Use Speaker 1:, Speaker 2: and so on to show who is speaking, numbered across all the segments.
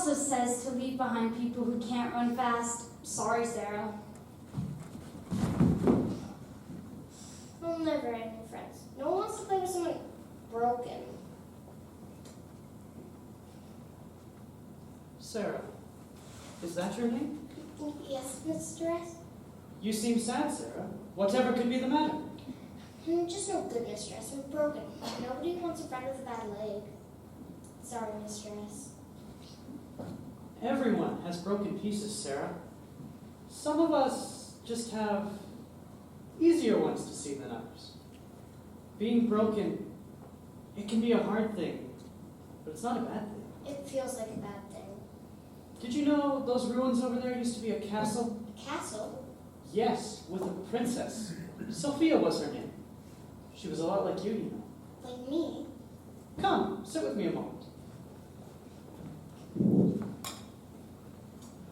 Speaker 1: also says to leave behind people who can't run fast. Sorry, Sarah.
Speaker 2: I'll never have any friends. No one wants to play with someone broken.
Speaker 3: Sarah, is that your name?
Speaker 2: Yes, Mr. S.
Speaker 3: You seem sad, Sarah. Whatever could be the matter?
Speaker 2: Just no good, Mr. S. We're broken. Nobody wants a friend with a bad leg. Sorry, Mr. S.
Speaker 3: Everyone has broken pieces, Sarah. Some of us just have easier ones to see than others. Being broken, it can be a hard thing, but it's not a bad thing.
Speaker 2: It feels like a bad thing.
Speaker 3: Did you know those ruins over there used to be a castle?
Speaker 2: A castle?
Speaker 3: Yes, with a princess. Sofia was her name. She was a lot like you know.
Speaker 2: Like me?
Speaker 3: Come, sit with me a moment.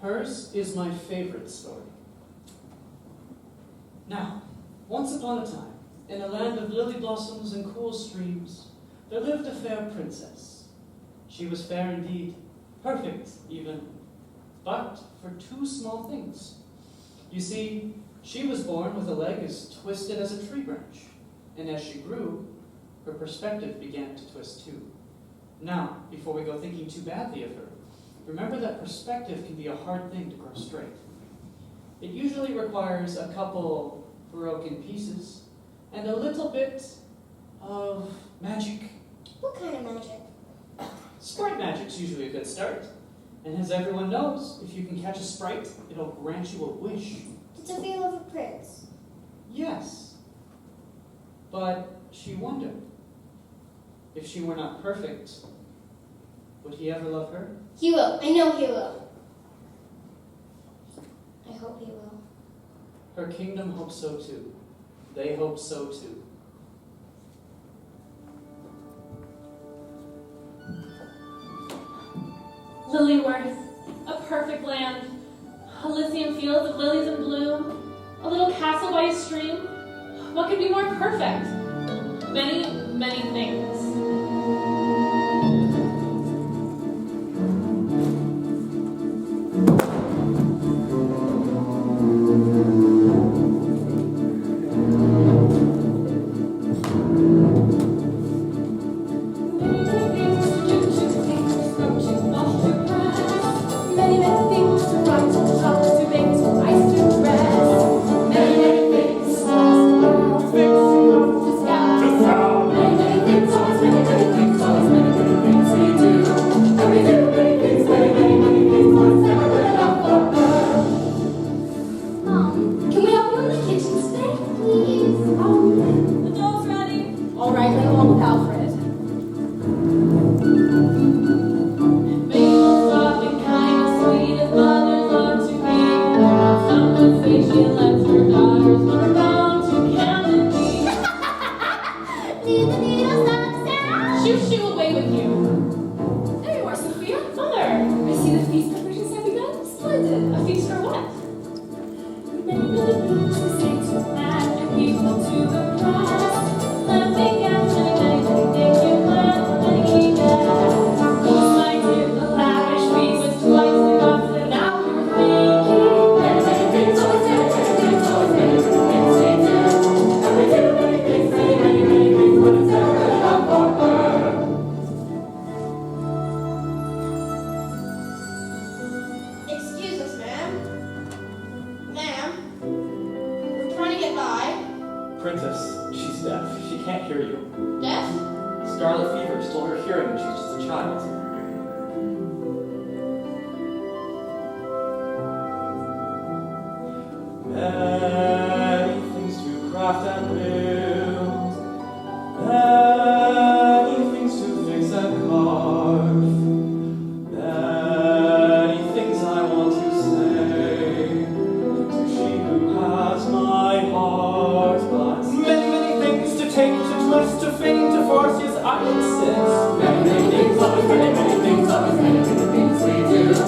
Speaker 3: Hers is my favorite story. Now, once upon a time, in a land of lily blossoms and cool streams, there lived a fair princess. She was fair indeed, perfect even, but for two small things. You see, she was born with a leg as twisted as a tree branch, and as she grew, her perspective began to twist too. Now, before we go thinking too badly of her, remember that perspective can be a hard thing to grow straight. It usually requires a couple broken pieces and a little bit of magic.
Speaker 2: What kind of magic?
Speaker 3: Sprite magic's usually a good start. And as everyone knows, if you can catch a sprite, it'll grant you a wish.
Speaker 2: Did Sofia love a prince?
Speaker 3: Yes. But she wondered, if she were not perfect, would he ever love her?
Speaker 2: He will. I know he will. I hope he will.
Speaker 3: Her kingdom hopes so too. They hope so too.
Speaker 4: Lilyworth, a perfect land, Elysian fields of lilies in bloom, a little castle by a stream. What could be more perfect? Many, many things.
Speaker 5: Many things, many things we do.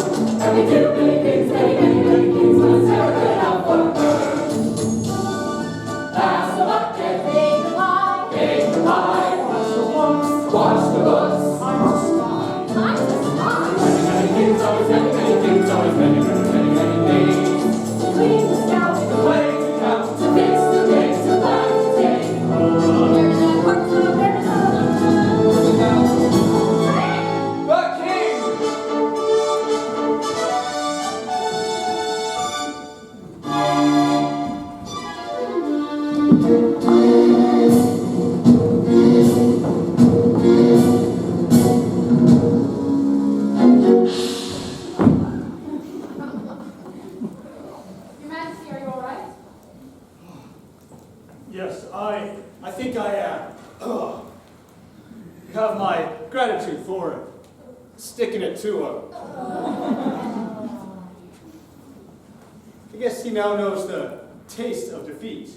Speaker 5: I guess he now knows the taste of defeat.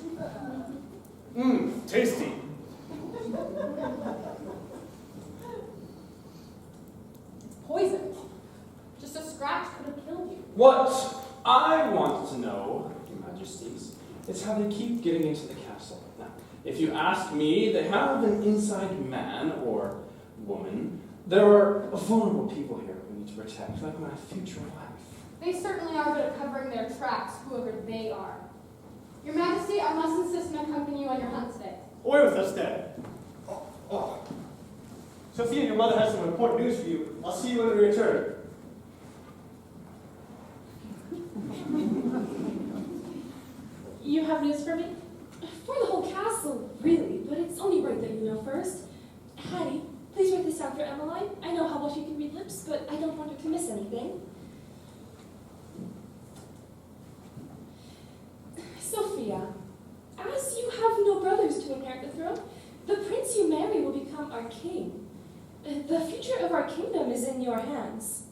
Speaker 5: Tasty.
Speaker 6: Poison. Just a scratch could have killed you.
Speaker 7: What I want to know, Your Majesties, is how they keep getting into the castle. Now, if you ask me, they have an inside man or woman. There are vulnerable people here we need to protect, like my future wife.
Speaker 6: They certainly are good at covering their tracks, whoever they are. Your Majesty, I must insist on accompanying you on your hunt today.
Speaker 5: Away with us then. Sofia, your mother has some important news for you. I'll see you when we return.
Speaker 4: You have news for me?
Speaker 8: For the whole castle, really, but it's only right that you know first. Hattie, please write this down for Emmaline. I know how well she can read lips, but I don't want her to miss anything. Sophia, as you have no brothers to inherit the throne, the prince you marry will become our king. The future of our kingdom is in your hands.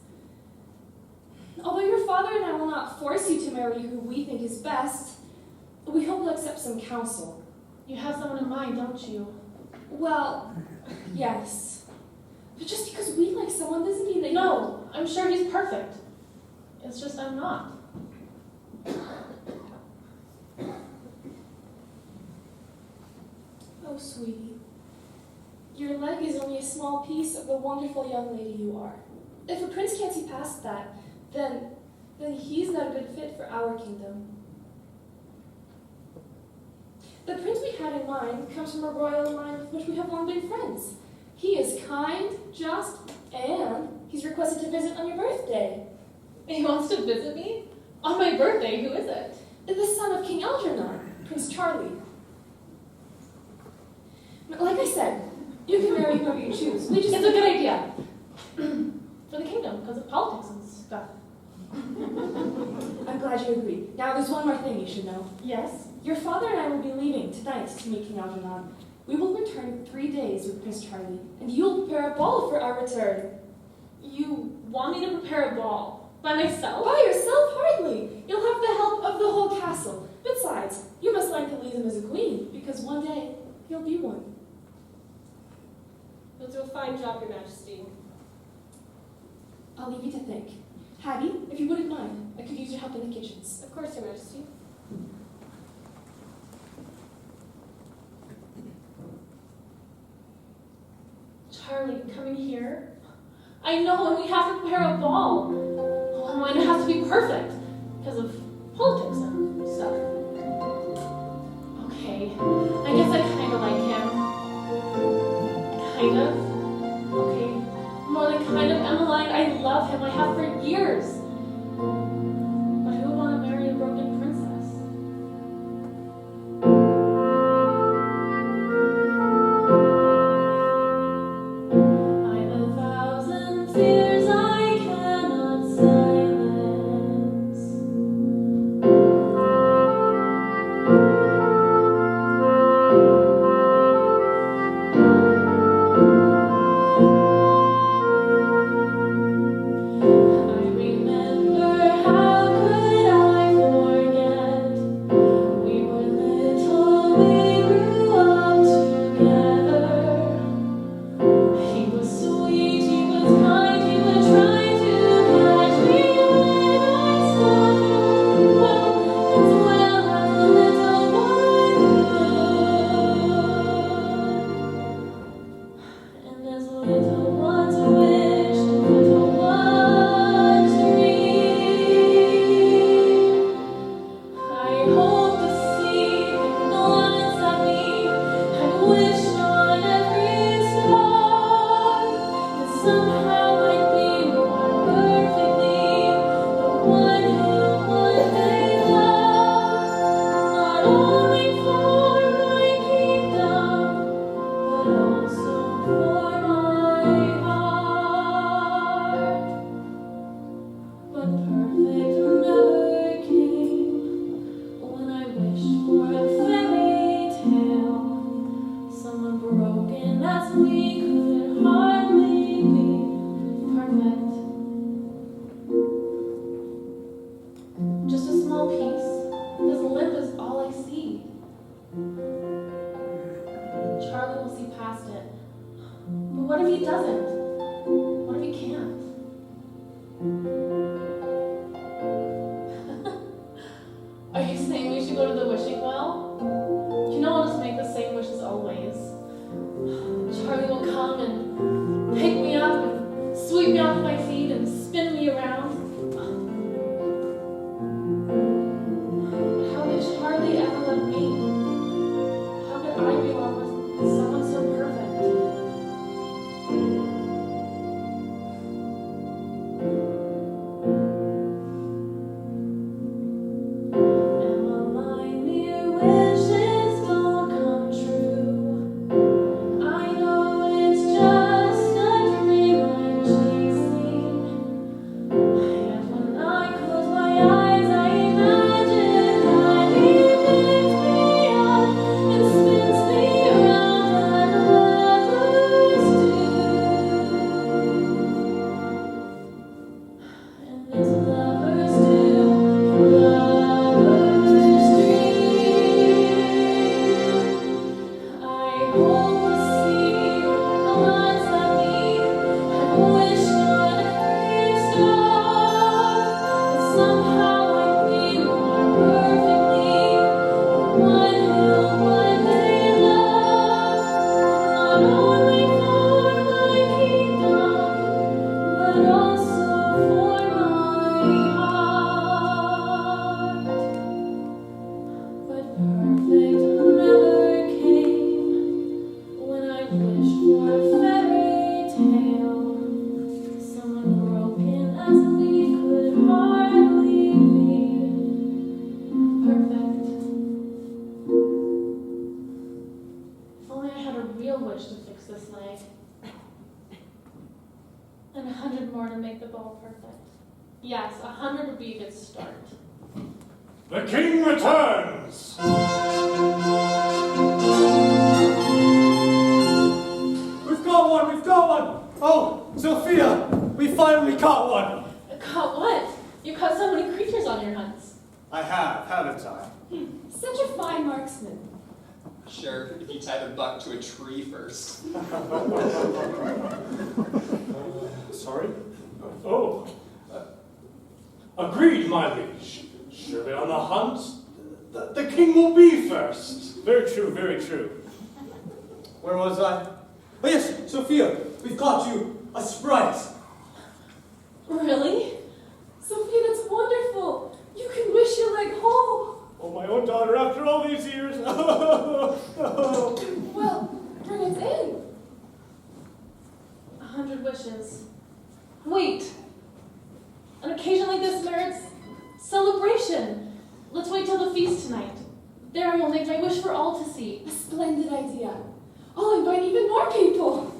Speaker 8: Although your father and I will not force you to marry who we think is best, we hope you'll accept some counsel.
Speaker 4: You have someone in mind, don't you?
Speaker 8: Well, yes. But just because we like someone doesn't mean that
Speaker 4: No, I'm sure he's perfect. It's just I'm not.
Speaker 8: Oh, sweetie. Your leg is only a small piece of the wonderful young lady you are. If a prince can't see past that, then he's not a good fit for our kingdom. The prince we had in mind comes from a royal line with which we have long been friends. He is kind, just, and he's requested to visit on your birthday.
Speaker 4: He wants to visit me? On my birthday, who is it?
Speaker 8: The son of King Algernon, Prince Charlie. Like I said, you can marry whoever you choose.
Speaker 4: It's a good idea. For the kingdom, because of politics and stuff.
Speaker 8: I'm glad you agree. Now, there's one more thing you should know.
Speaker 4: Yes?
Speaker 8: Your father and I will be leaving tonight to meet King Algernon. We will return in 3 days with Prince Charlie, and you'll prepare a ball for our return.
Speaker 4: You want me to prepare a ball? By myself?
Speaker 8: By yourself? Hardly. You'll have the help of the whole castle. Besides, you must learn to lead him as a queen, because one day you'll be one.
Speaker 6: You'll do a fine job, Your Majesty.
Speaker 8: I'll leave you to think. Hattie, if you wouldn't mind, I could use your help in the kitchens.
Speaker 6: Of course, Your Majesty.
Speaker 4: Charlie, coming here? I know, and we have to prepare a ball. Oh, and it has to be perfect, because of politics and stuff. Okay, I guess I kind of like him. Kind of? Okay, more than kind of. Emmaline, I love him. I have for years. But who would want to marry a broken princess? I've 1,000 fears I cannot silence. Yes, 100 would be a good start.
Speaker 9: The king returns!
Speaker 5: We've got one, we've got one! Oh, Sofia, we finally caught one!
Speaker 4: Caught what? You caught so many creatures on your hunts.
Speaker 5: I have, haven't I?
Speaker 8: Such a fine marksman.
Speaker 10: Sure, if you tie the buck to a tree first.
Speaker 9: Sorry? Oh. Agreed, my liege. Surely on the hunt, the king will be first. Very true, very true.
Speaker 5: Where was I? Oh yes, Sofia, we've caught you a sprite.
Speaker 8: Really? Sophia, that's wonderful. You can wish your leg whole.
Speaker 5: Oh, my own daughter, after all these years.
Speaker 8: Well, bring it in.
Speaker 4: 100 wishes. Wait! An occasion like this merits celebration. Let's wait till the feast tonight. There I will make my wish for all to see.
Speaker 8: A splendid idea. I'll invite even more people.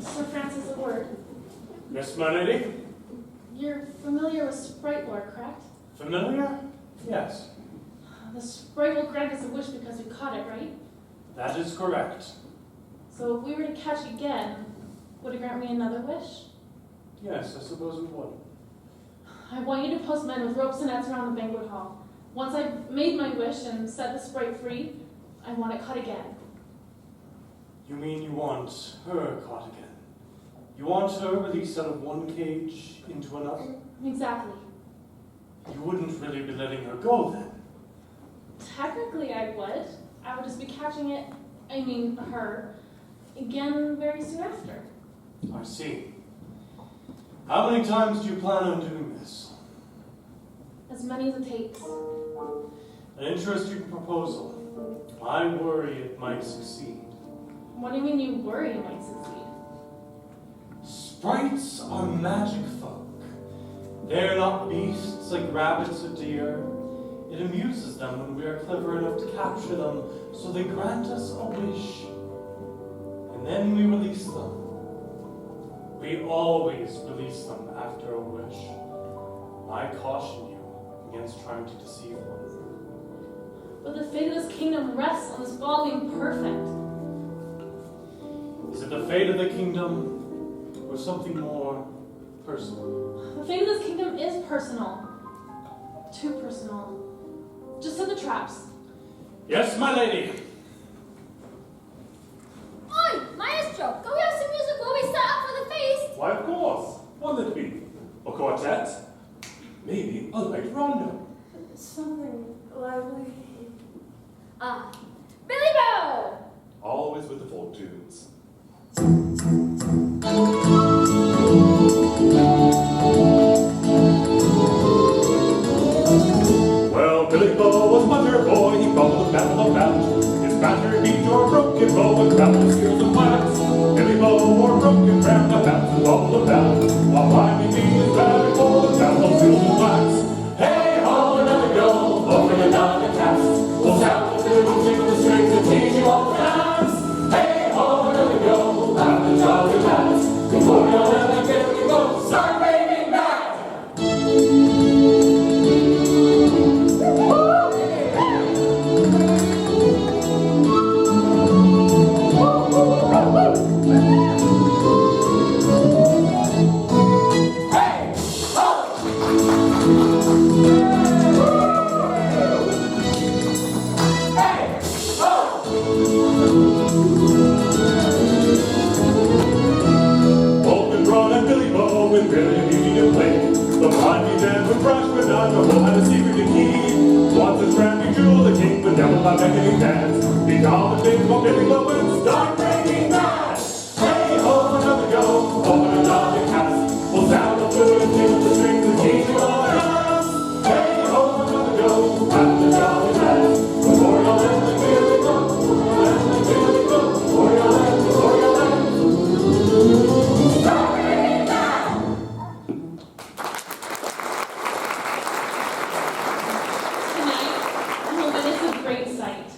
Speaker 4: Sir Francis, a word.
Speaker 9: Yes, my lady?
Speaker 4: You're familiar with Sprite Lore, correct?
Speaker 9: Familiar? Yes.
Speaker 4: The Sprite will grant us a wish because we caught it, right?
Speaker 9: That is correct.
Speaker 4: So if we were to catch it again, would it grant me another wish?
Speaker 9: Yes, I suppose we would.
Speaker 4: I want you to post men with ropes and nets around the banquet hall. Once I've made my wish and set the Sprite free, I want it caught again.
Speaker 9: You mean you want her caught again? You want her released out of one cage into another?
Speaker 4: Exactly.
Speaker 9: You wouldn't really be letting her go then.
Speaker 4: Technically I would. I would just be catching it, her, again very soon after.
Speaker 9: I see. How many times do you plan on doing this?
Speaker 4: As many as it takes.
Speaker 9: An interesting proposal. I worry it might succeed.
Speaker 4: What do you mean you worry it might succeed?
Speaker 9: Sprites are magic folk. They're not beasts like rabbits or deer. It amuses them when we are clever enough to capture them, so they grant us a wish. And then we release them. We always release them after a wish. I caution you against trying to deceive one.
Speaker 4: But the fate of this kingdom rests on this ball being perfect.
Speaker 9: Is it the fate of the kingdom or something more personal?
Speaker 4: The fate of this kingdom is personal. Too personal. Just set the traps.
Speaker 9: Yes, my lady.
Speaker 2: Oi, maestro, can we have some music while we set up for the feast?
Speaker 11: Why, of course. What'll it be? A quartet? Maybe a light rondo.
Speaker 8: Something lively.
Speaker 2: Billy Bow!
Speaker 11: Always with the folk tunes. Well, Billy Bow was wonder boy, he followed the battle about. His banner beat or broken bow and battle spears and wax. Billy Bow wore broken crown, a hat and ball about. While climbing beat his banner for the battle spears and wax. Hey ho, another go, open another cast. We'll shout the fiddle, tickle the strings and teach you all the dance. Hey ho, another go, laugh and jolly lads. Before you'll let the Billy Bow start raving mad. By beckoning dance, beat all the things while Billy Bow and start breaking mad. Hey ho, another go, open another cast. We'll sound the flute and tickle the strings and teach you all the dance. Hey ho, another go, have the jolly lads. Before you'll let the Billy go, before you'll let start breaking mad.
Speaker 4: Tonight, you will witness a great sight.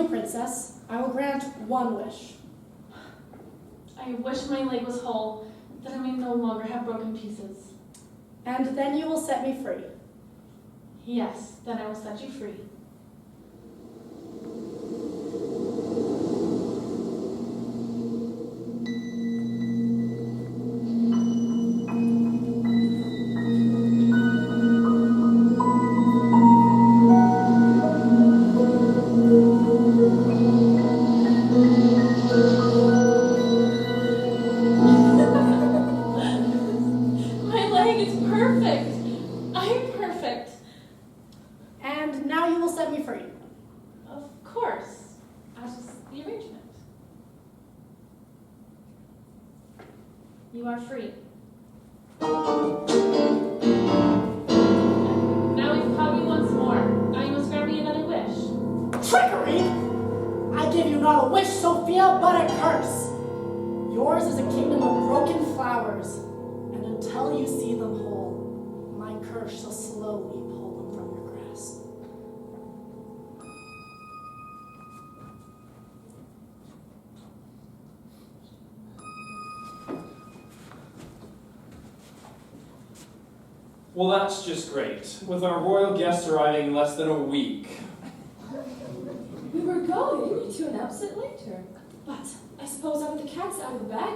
Speaker 12: princess, I will grant one wish.
Speaker 4: I wish my leg was whole, that I may no longer have broken pieces.
Speaker 12: And then you will set me free.
Speaker 4: Yes, then I will set you free. My leg is perfect. I'm perfect.
Speaker 12: And now you will set me free.
Speaker 4: Of course, as is the arrangement. You are free. Now we've caught you once more. Now you must grant me another wish.
Speaker 12: Trickery! I give you not a wish, Sophia, but a curse. Yours is a kingdom of broken flowers, and until you see them whole, my curse shall slowly pull them from your grasp.
Speaker 7: Well, that's just great. With our royal guests arriving in less than a week.
Speaker 8: We were going to announce it later, but I suppose now that the cat's out of the bag.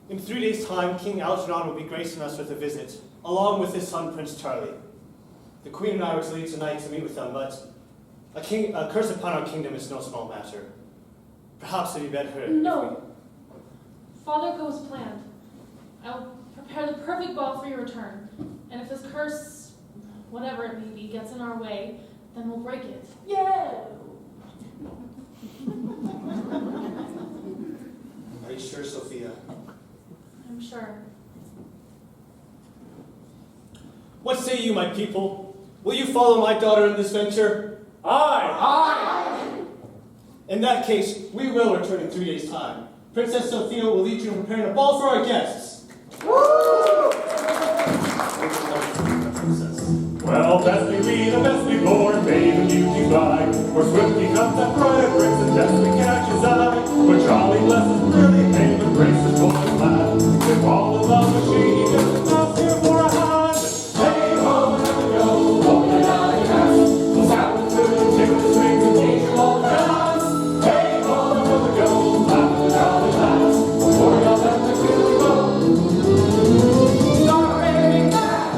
Speaker 5: In 3 days' time, King Algernon will be gracing us with a visit, along with his son, Prince Charlie. The Queen and I were to leave tonight to meet with them, but a curse upon our kingdom is no small matter. Perhaps it'd be better.
Speaker 4: No. Father, go as planned. I'll prepare the perfect ball for your return. And if this curse, whatever it may be, gets in our way, then we'll break it. Yeah!
Speaker 5: Are you sure, Sophia?
Speaker 4: I'm sure.
Speaker 5: What say you, my people? Will you follow my daughter in this venture? Aye! In that case, we will return in 3 days' time. Princess Sophia will lead you in preparing a ball for our guests.
Speaker 11: Well, best we be, the best we born, babe and beauty by. For swiftly comes that bright prince, and best we catch his eye. For Charlie blesses brilliant name and graces full and glad. With all the love of she, he just stops here for a hand. Hey ho, and we go, rolling out the grass. We'll sound the tune and tickle the strings and teach you all the dance. Hey ho, and we go, laughing the jolly lads. For y'all let the really go. Starring man.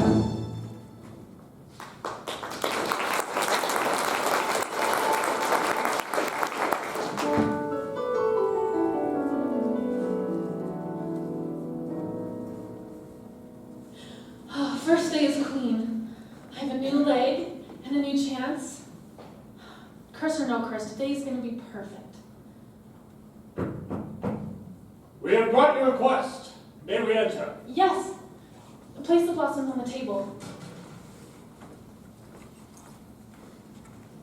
Speaker 4: First day as queen. I have a new leg and a new chance. Curse or no curse, today's gonna be perfect.
Speaker 11: We have brought your request. May we enter?
Speaker 4: Yes! Place the blossoms on the table.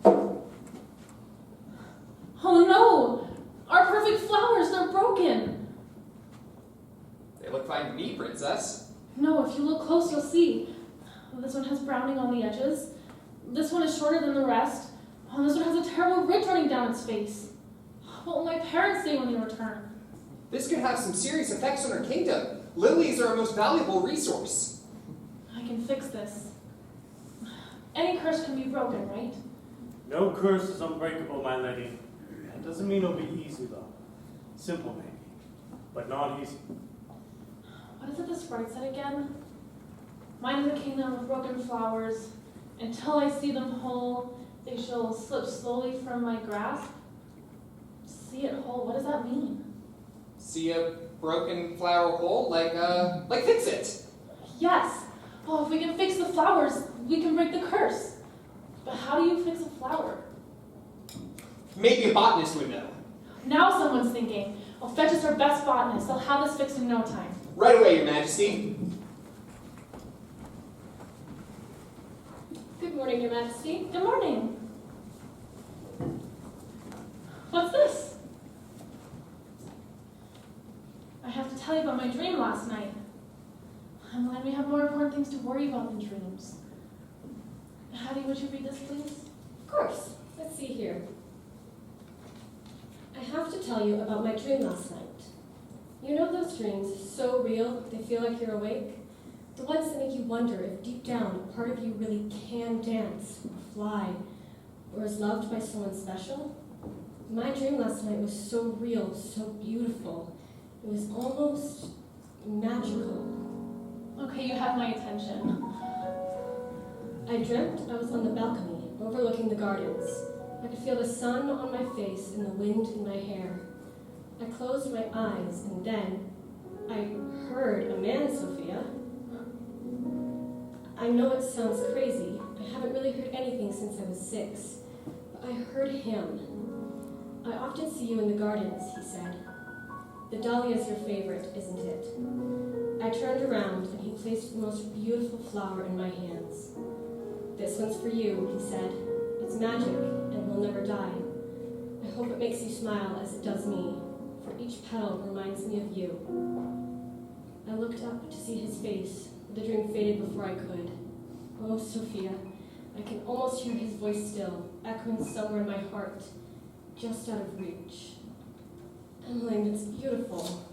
Speaker 4: Oh no! Our perfect flowers, they're broken!
Speaker 10: They look fine to me, princess.
Speaker 4: No, if you look close, you'll see. This one has browning on the edges. This one is shorter than the rest. Oh, and this one has a terrible ridge running down its face. What will my parents say when they return?
Speaker 10: This could have some serious effects on our kingdom. Lilies are our most valuable resource.
Speaker 4: I can fix this. Any curse can be broken, right?
Speaker 5: No curse is unbreakable, my lady. That doesn't mean it'll be easy, though. Simple, maybe, but not easy.
Speaker 4: What is it the sprite said again? Mine is a kingdom of broken flowers. Until I see them whole, they shall slip slowly from my grasp. See it whole, what does that mean?
Speaker 10: See a broken flower hole? Like fix it.
Speaker 4: Yes. Oh, if we can fix the flowers, we can break the curse. But how do you fix a flower?
Speaker 10: Maybe a botanist would know.
Speaker 4: Now someone's thinking. I'll fetch us our best botanist. They'll have this fixed in no time.
Speaker 10: Right away, Your Majesty.
Speaker 8: Good morning, Your Majesty.
Speaker 4: Good morning. What's this? I have to tell you about my dream last night. I'm glad we have more important things to worry about than dreams. Hattie, would you read this, please?
Speaker 8: Of course. Let's see here.
Speaker 13: have to tell you about my dream last night. You know those dreams, so real, they feel like you're awake? The ones that make you wonder if deep down a part of you really can dance, or fly, or is loved by someone special? My dream last night was so real, so beautiful. It was almost magical.
Speaker 4: Okay, you have my attention.
Speaker 13: I dreamt I was on the balcony, overlooking the gardens. I could feel the sun on my face and the wind in my hair. I closed my eyes, and then I heard a man, Sofia. I know it sounds crazy. I haven't really heard anything since I was 6. But I heard him. I often see you in the gardens, he said. The dahlia's your favorite, isn't it? I turned around, and he placed the most beautiful flower in my hands. This one's for you, he said. It's magic, and will never die. I hope it makes you smile as it does me, for each petal reminds me of you. I looked up to see his face. The dream faded before I could. Oh, Sofia, I can almost hear his voice still, echoing somewhere in my heart, just out of reach. Emmaline, it's beautiful.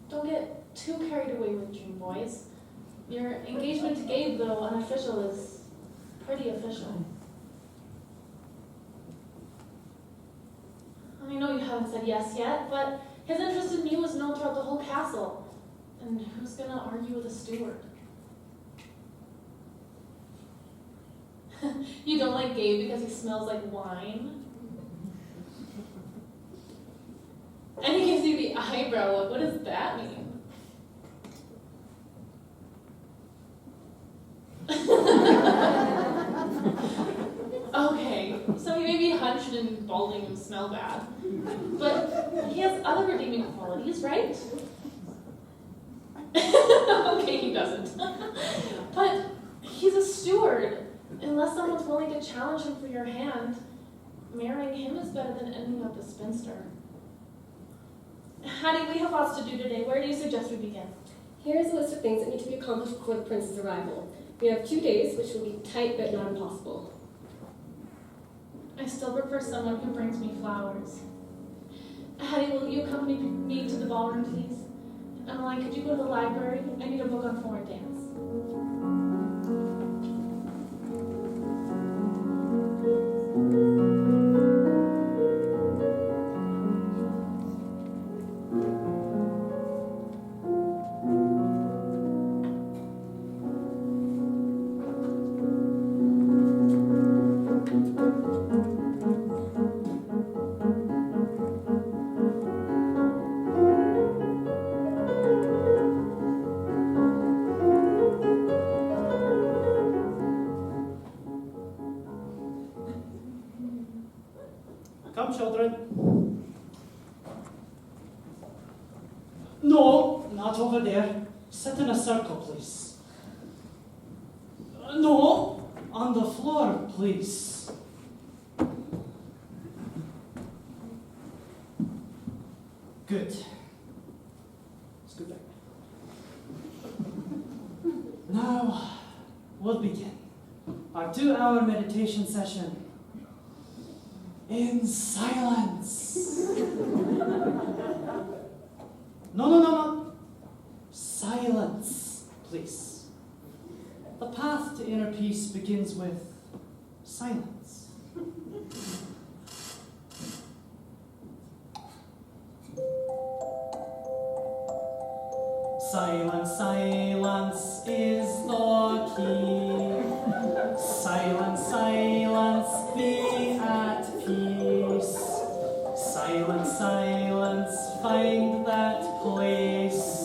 Speaker 4: Don't get too carried away with dream boys. Your engagement to Gabe, though unofficial, is pretty official. I know you haven't said yes yet, but his interest in you was known throughout the whole castle. And who's gonna argue with a steward? You don't like Gabe because he smells like wine? And he gives you the eyebrow look. What does that mean? Okay, so he may be hunched and balding and smell bad, but he has other redeeming qualities, right? Okay, he doesn't. But he's a steward. Unless someone's willing to challenge him for your hand, marrying him is better than ending up a spinster. Hattie, we have lots to do today. Where do you suggest we begin?
Speaker 13: Here's a list of things that need to be accomplished before the prince's arrival. We have 2 days, which will be tight but not impossible.
Speaker 4: I still prefer someone who brings me flowers. Hattie, will you accompany me to the ballroom, please? Emmaline, could you go to the library? I need a book on foreign dance.
Speaker 3: Come, children. No, not over there. Sit in a circle, please. No, on the floor, please. Good. Scoot back. Now, we'll begin our 2-hour meditation session in silence. No. Silence, please. The path to inner peace begins with silence. Silence, silence is the key. Silence, silence, be at peace. Silence, silence, find that place.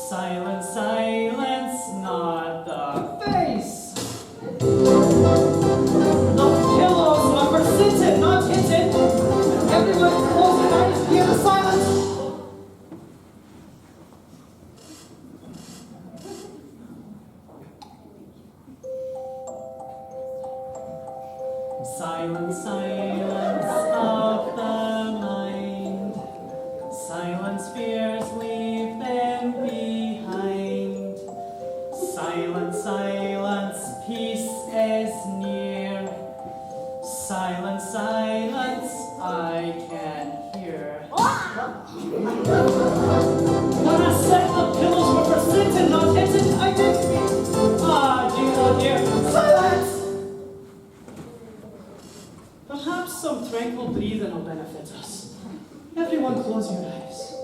Speaker 3: Silence, silence, not the face. The pillows are for sitting, not hitting. Everyone close your eyes to hear the silence. Silence, silence of the mind. Silence fears, leave them behind. Silence, silence, peace is near. Silence, silence, I can hear. When I said the pillows were for sitting, not hitting, I didn't mean. Dear. Silence! Perhaps some tranquil breathing will benefit us. Everyone close your eyes.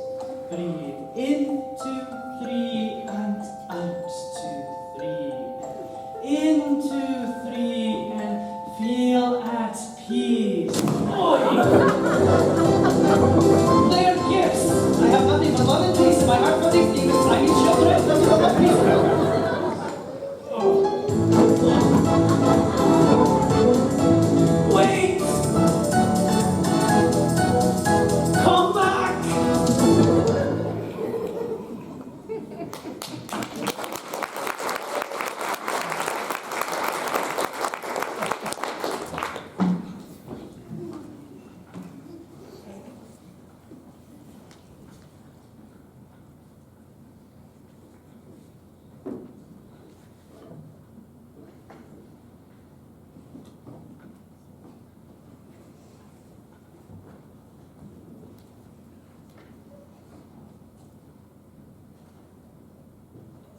Speaker 3: Breathe in, 2, 3, and out, 2, 3. In, 2, 3, and feel at peace. They are gifts. I have nothing but love and peace in my heart for these demons, tiny children. Wait! Come back!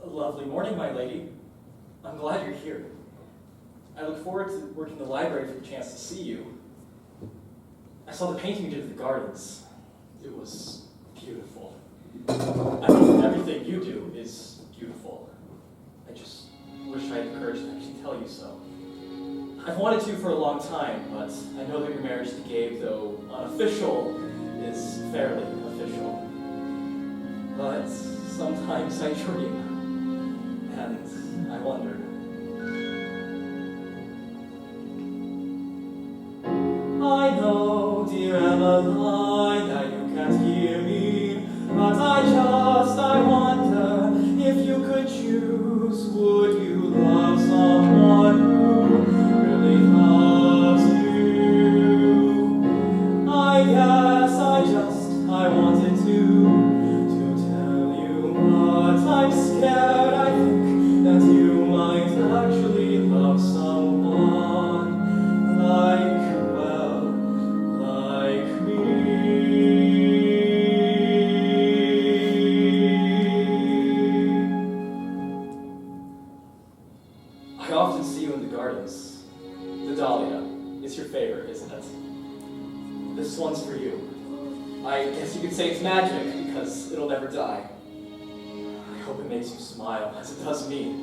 Speaker 14: A lovely morning, my lady. I'm glad you're here. I look forward to working the library for the chance to see you. I saw the painting you did of the gardens. It was beautiful. I mean, everything you do is beautiful. I just wish I had the courage to actually tell you so. I've wanted to for a long time, but I know that your marriage to Gabe, though unofficial, is fairly official. But sometimes I dream. And I wonder. I know, dear Emmaline, that you can't hear me, but I wonder, if you could choose, would you love someone who really loves you? I guess I wanted to tell you, but I'm scared, I think, that you might actually love someone like me. I often see you in the gardens. The dahlia is your favorite, isn't it? This one's for you. I guess you could say it's magic, because it'll never die. I hope it makes you smile, as it does me.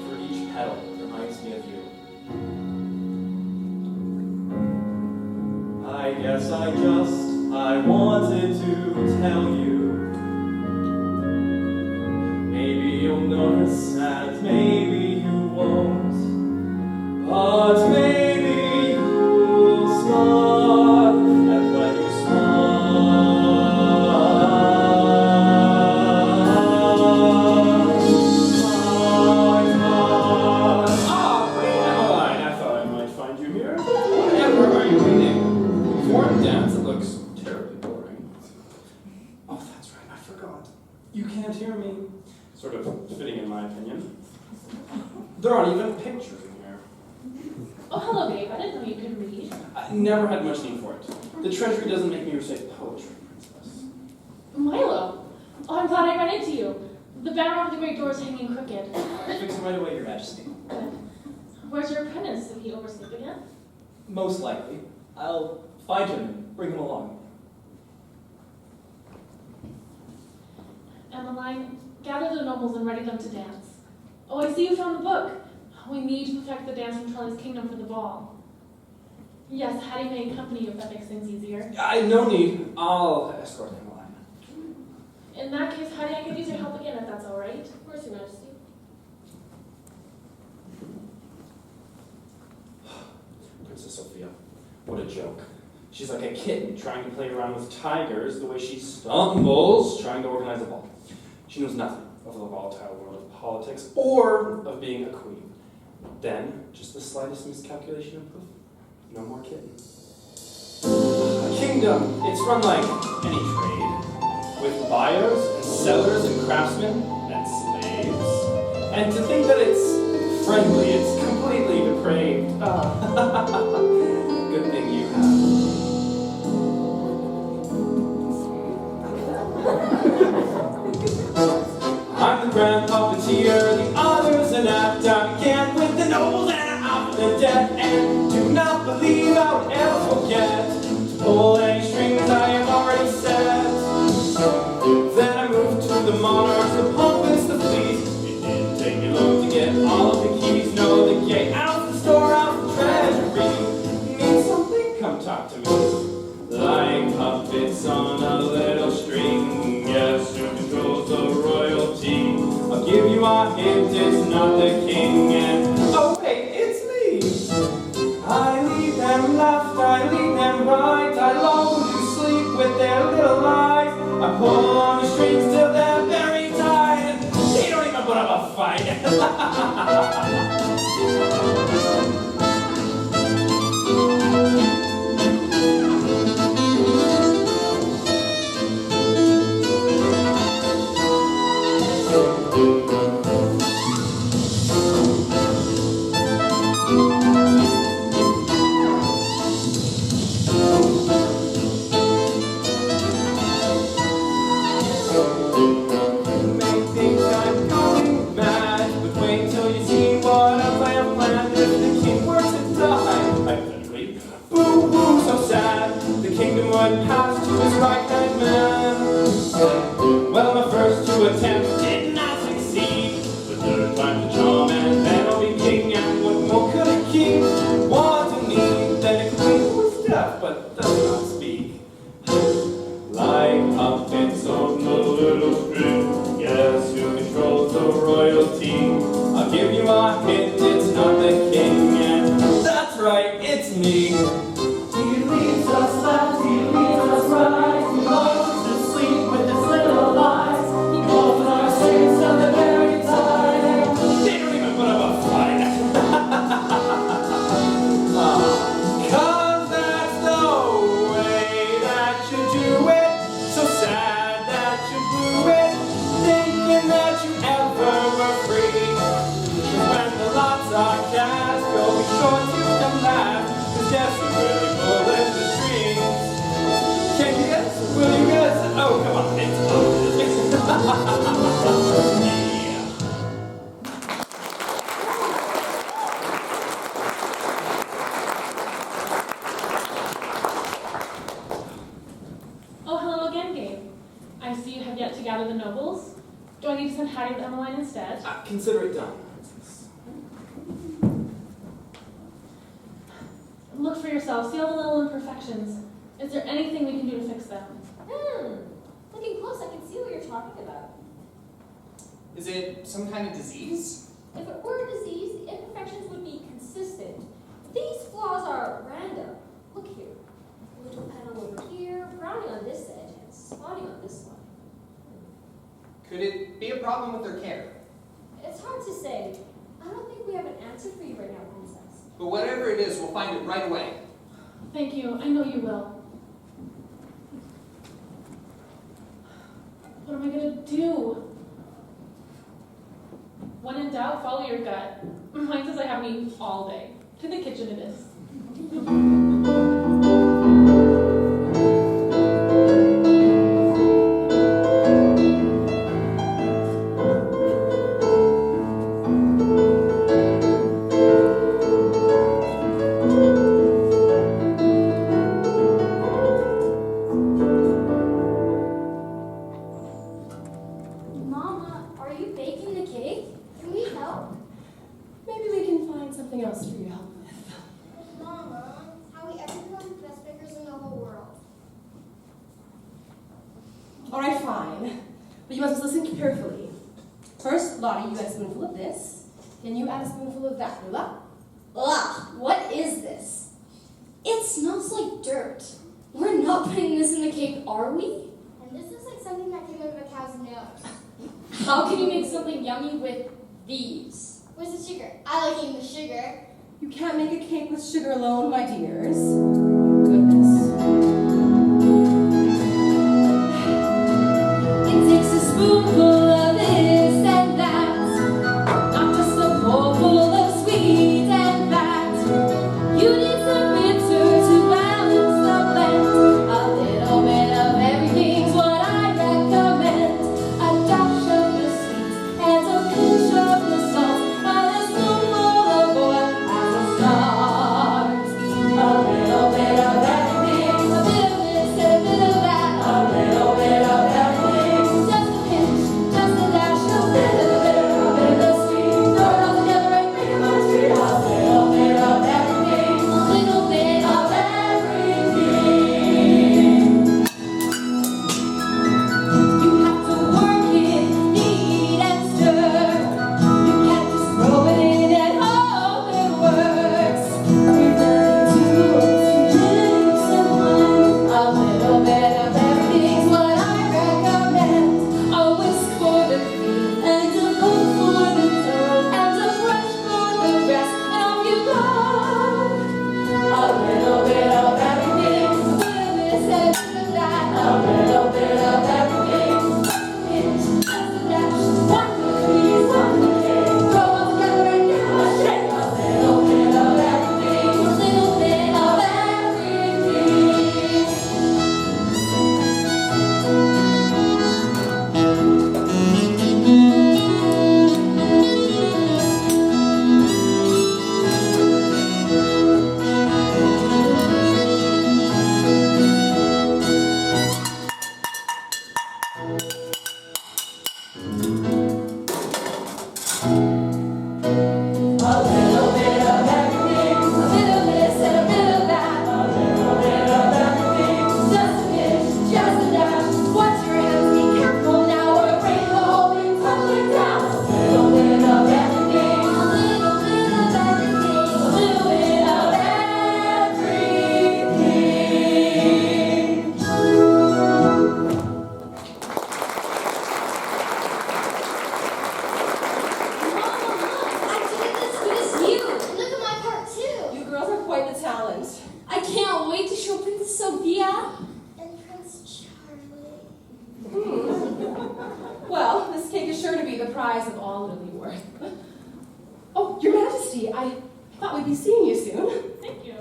Speaker 14: For each petal reminds me of you. I guess I wanted to tell you. Maybe you'll notice and maybe you won't. But maybe you'll smile, and when you
Speaker 7: You can't hear me. Sort of fitting in my opinion. There aren't even pictures in here.
Speaker 4: Oh, hello, Gabe. I didn't know you could read.
Speaker 7: I never had much need for it. The treasury doesn't make me recite poetry, Princess.
Speaker 4: Milo. Oh, I'm glad I ran into you. The banner over the great door is hanging crooked.
Speaker 14: I'll fix it right away, Your Majesty.
Speaker 4: Good. Where's your apprentice? Did he oversleep again?
Speaker 14: Most likely. I'll find him and bring him along.
Speaker 4: Emmaline, gather the nobles and ready them to dance. Oh, I see you found the book. We need to protect the dance from Charlie's kingdom for the ball. Yes, Hattie may accompany you if that makes things easier.
Speaker 7: No need. I'll escort Emmaline.
Speaker 4: In that case, Hattie, I could use your help again if that's all right.
Speaker 13: Of course, Your Majesty.
Speaker 7: Princess Sofia, what a joke. She's like a kitten trying to play around with tigers the way she stumbles trying to organize a ball. She knows nothing of the volatile world of politics or of being a queen. Then, just the slightest miscalculation and poof, no more kitten. A kingdom, it's run like any trade, with buyers and sellers and craftsmen and slaves. And to think that it's friendly, it's completely depraved.
Speaker 15: a debt and do not believe I would ever forget to pull any strings I have already set. Then I moved to the monarchs, the pulpits, the fleet. It didn't take me long to get all of the keys. No, the gatehouse, the storehouse, the treasury. Need something? Come talk to me. Like puppets on a little string. Guess who controls the royalty? I'll give you a hint, it's not the king. And oh wait, it's me. I lead them left, I lead them right. I lull them to sleep with their little lies. I pull on the strings till they're very tight. And they don't even put up a fight. Pass to his right-hand man. Well, my first two attempts did not succeed. The third time's the charm, and then I'll be king. And what more could a king want to need than a queen who is deaf but does not speak? Like puppets on the little string. Guess who controls the royalty? I'll give you a hint, it's not the king. And that's right, it's me. He leads us left, he leads us right. He loves to sleep with his little lies. He pulls on our strings till they're very tight. They don't even put up a fight. Cause that's the way that you do it. So sad that you blew it, thinking that you ever were free. When the lots are cast, you'll be sure to come back. Cause guess who really pulling the strings? Can you guess? Will you guess? Oh, come on, it's obvious. Yeah.
Speaker 4: Oh, hello again, Gabe. I see you have yet to gather the nobles. Do I need to send Hattie with Emmaline instead?
Speaker 7: Consider it done.
Speaker 4: Look for yourself. See all the little imperfections. Is there anything we can do to fix them?
Speaker 2: Looking close, I can see what you're talking about.
Speaker 10: Is it some kind of disease?
Speaker 2: If it were a disease, the imperfections would be consistent. These flaws are random. Look here. A little panel over here, browning on this edge, and spotting on this one.
Speaker 10: Could it be a problem with their care?
Speaker 2: It's hard to say. I don't think we have an answer for you right now, Princess.
Speaker 10: But whatever it is, we'll find it right away.
Speaker 4: Thank you. I know you will. What am I going to do? When in doubt, follow your gut. Mine says I haven't eaten all day. To the kitchen it is.
Speaker 2: Mama, are you baking the cake? Can we help?
Speaker 8: Maybe we can find something else for you to help with.
Speaker 2: Mama, how we ever become the best bakers in the whole world?
Speaker 16: All right, fine. But you must listen carefully. First, Lottie, you add a spoonful of this. Then you add a spoonful of that. Lula?
Speaker 2: Ugh, what is this? It smells like dirt. We're not putting this in the cake, are we? And this is like something that came out of a cow's nose. How can you make something yummy with these? Where's the sugar? I like eating the sugar.
Speaker 16: You can't make a cake with sugar alone, my dears. Goodness.
Speaker 2: It takes a spoonful of this and that, not just a bowlful of sweet and fat. You need some bitter to balance the blend. A little bit of everything's what I recommend. A dash of the sweet and a pinch of the salt, and a spoonful of oil as a start.
Speaker 16: girls are quite the talent.
Speaker 8: I can't wait to show Princess Sofia.
Speaker 2: And Prince Charlie.
Speaker 16: Well, this cake is sure to be the prize of all Lilyworth. Oh, Your Majesty, I thought we'd be seeing you soon.
Speaker 4: Thank you.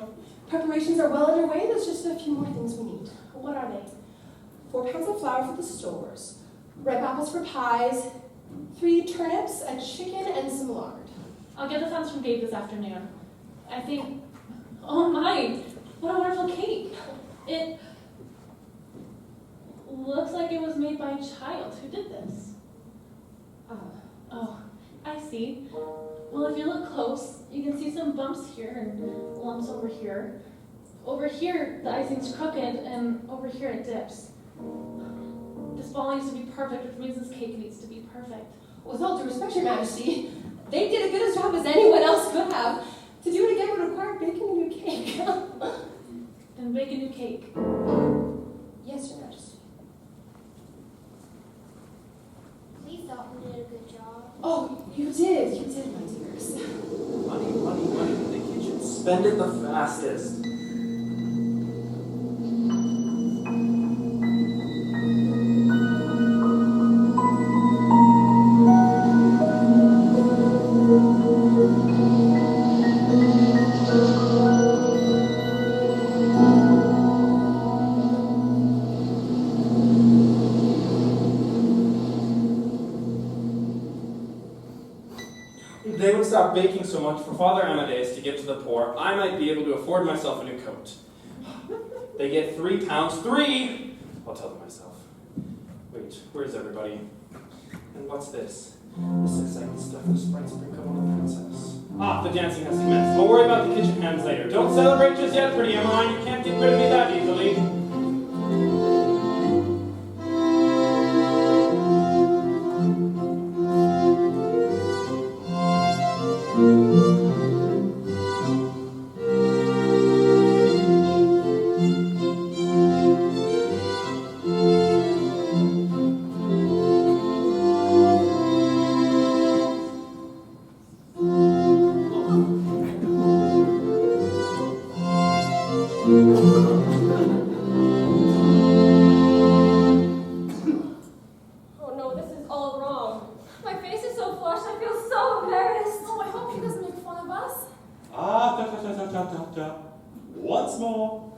Speaker 16: Preparations are well underway. There's just a few more things we need.
Speaker 8: What are they?
Speaker 16: 4 pounds of flour for the stores, ripe apples for pies, 3 turnips, a chicken, and some lard.
Speaker 4: I'll get the funds from Gabe this afternoon. I think, oh my, what a wonderful cake. It looks like it was made by a child. Who did this? Oh, I see. Well, if you look close, you can see some bumps here and lumps over here. Over here, the icing's crooked, and over here it dips. This ball needs to be perfect, which means this cake needs to be perfect.
Speaker 16: With all due respect, Your Majesty, they did as good a job as anyone else could have. To do it again would require baking a new cake.
Speaker 4: Then bake a new cake.
Speaker 16: Yes, Your Majesty.
Speaker 2: We thought we did a good job.
Speaker 16: Oh, you did, my dears.
Speaker 7: Money in the kitchen. Spend it the fastest. They would stop baking so much for Father Amadeus to give to the poor. I might be able to afford myself a new coat. They get 3 pounds. 3! I'll tell them myself. Wait, where's everybody? And what's this? This exciting stuff the sprite sprinkle on the princess. Ah, the dancing has commenced. I'll worry about the kitchen hands later. Don't celebrate just yet, pretty Emmaline. You can't get rid of me that easily.
Speaker 8: Oh no, this is all wrong. My face is so flushed, I feel so embarrassed.
Speaker 6: Oh, I hope he doesn't make fun of us.
Speaker 11: Once more.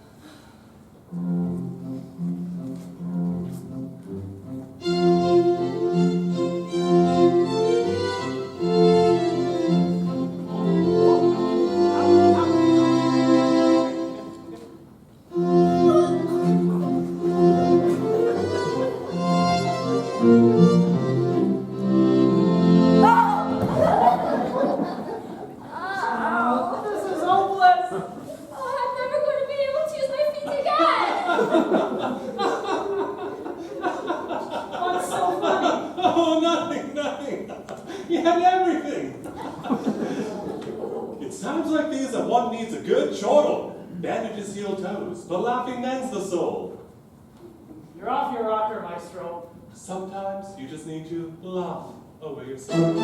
Speaker 6: This is hopeless.
Speaker 8: Oh, I'm never going to be able to use my feet again.
Speaker 6: What's so funny?
Speaker 11: Oh, nothing. You had everything. It sounds like these that one needs a good chortle. Bandages heal toes, but laughing mends the soul.
Speaker 3: You're off your rocker, maestro.
Speaker 11: Sometimes you just need to laugh away your sorrows.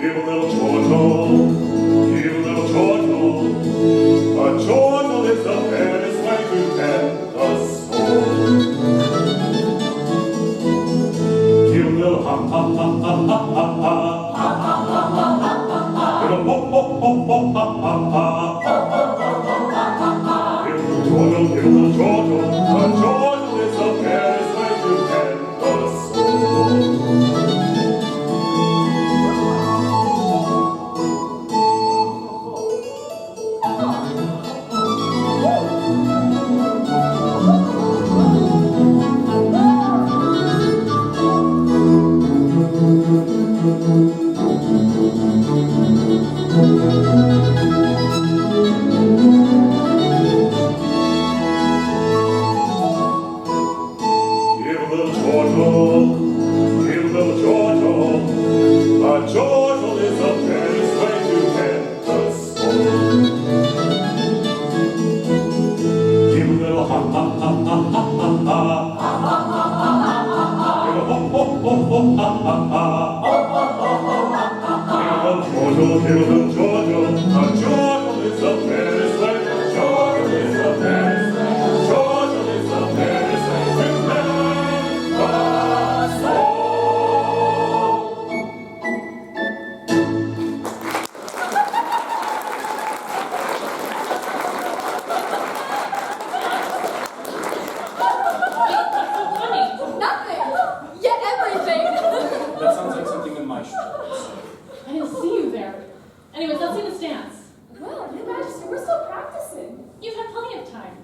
Speaker 11: Give a little chortle, give a little chortle. A chortle is the fairest way to tend the soul. Give a little ha ha ha ha ha ha ha. Give a ho ho ho ho ha ha ha. Give a little chortle, give a little chortle. A chortle is the fairest way to tend the soul.
Speaker 7: That sounds like something in my show.
Speaker 4: I didn't see you there. Anyways, let's see this dance.
Speaker 8: Well, Your Majesty, we're still practicing.
Speaker 4: You've had plenty of time.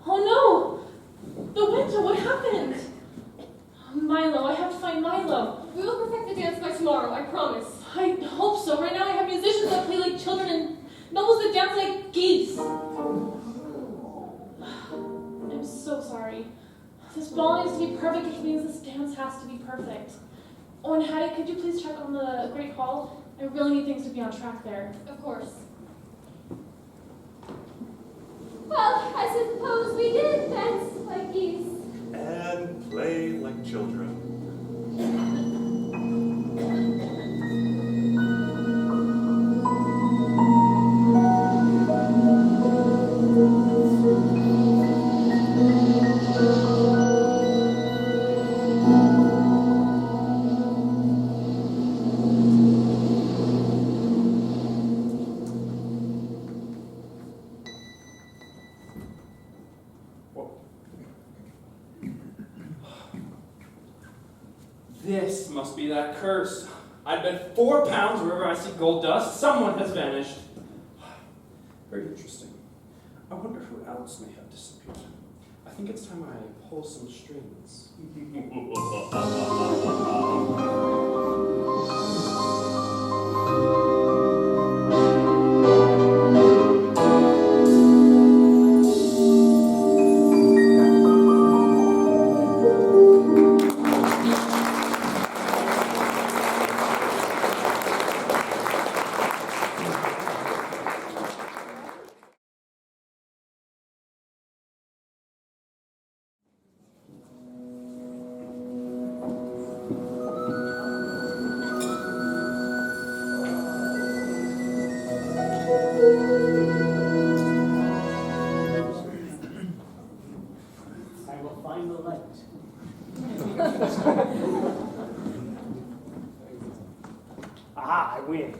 Speaker 4: Oh no! The winter, what happened? Milo, I have to find Milo.
Speaker 8: We will perfect the dance by tomorrow, I promise.
Speaker 4: I hope so. Right now I have musicians that play like children and nobles that dance like geese. I'm so sorry. This ball needs to be perfect, which means this dance has to be perfect. Oh, and Hattie, could you please check on the Great Hall? I really need things to be on track there.
Speaker 8: Of course. Well, I suppose we did dance like geese.
Speaker 11: And play like children.
Speaker 7: This must be that curse. I'd bet 4 pounds wherever I see gold dust, someone has vanished. Very interesting. I wonder who else may have disappeared. I think it's time I pull some strings.
Speaker 5: Aha, I win.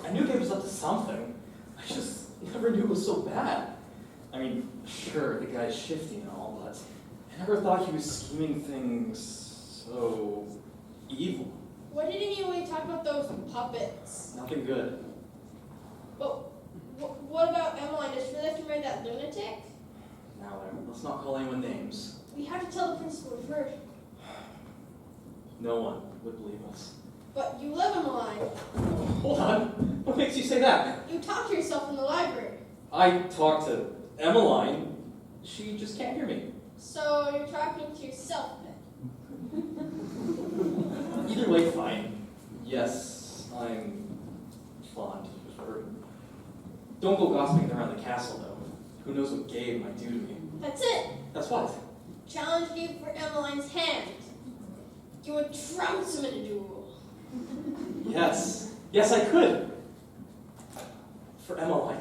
Speaker 14: I knew Gabe was up to something. I just never knew it was so bad. I mean, sure, the guy's shifty and all, but I never thought he was scheming things so evil.
Speaker 6: What did Emmaline talk about those puppets?
Speaker 14: Nothing good.
Speaker 6: But what about Emmaline? Does she really have to marry that lunatic?
Speaker 14: Now, let's not call anyone names.
Speaker 6: We have to tell the principal we've heard.
Speaker 14: No one would believe us.
Speaker 6: But you live in Emmaline.
Speaker 14: Hold on. What makes you say that?
Speaker 6: You talk to yourself in the library.
Speaker 14: I talked to Emmaline. She just can't hear me.
Speaker 6: So you're talking to yourself then?
Speaker 14: Either way, fine. Yes, I'm fond of her. Don't go gossiping around the castle, though. Who knows what Gabe might do to me?
Speaker 6: That's it.
Speaker 14: That's what?
Speaker 17: challenged you for Emmeline's hand. You would trounce him in a duel.
Speaker 14: Yes. Yes, I could. For Emmaline.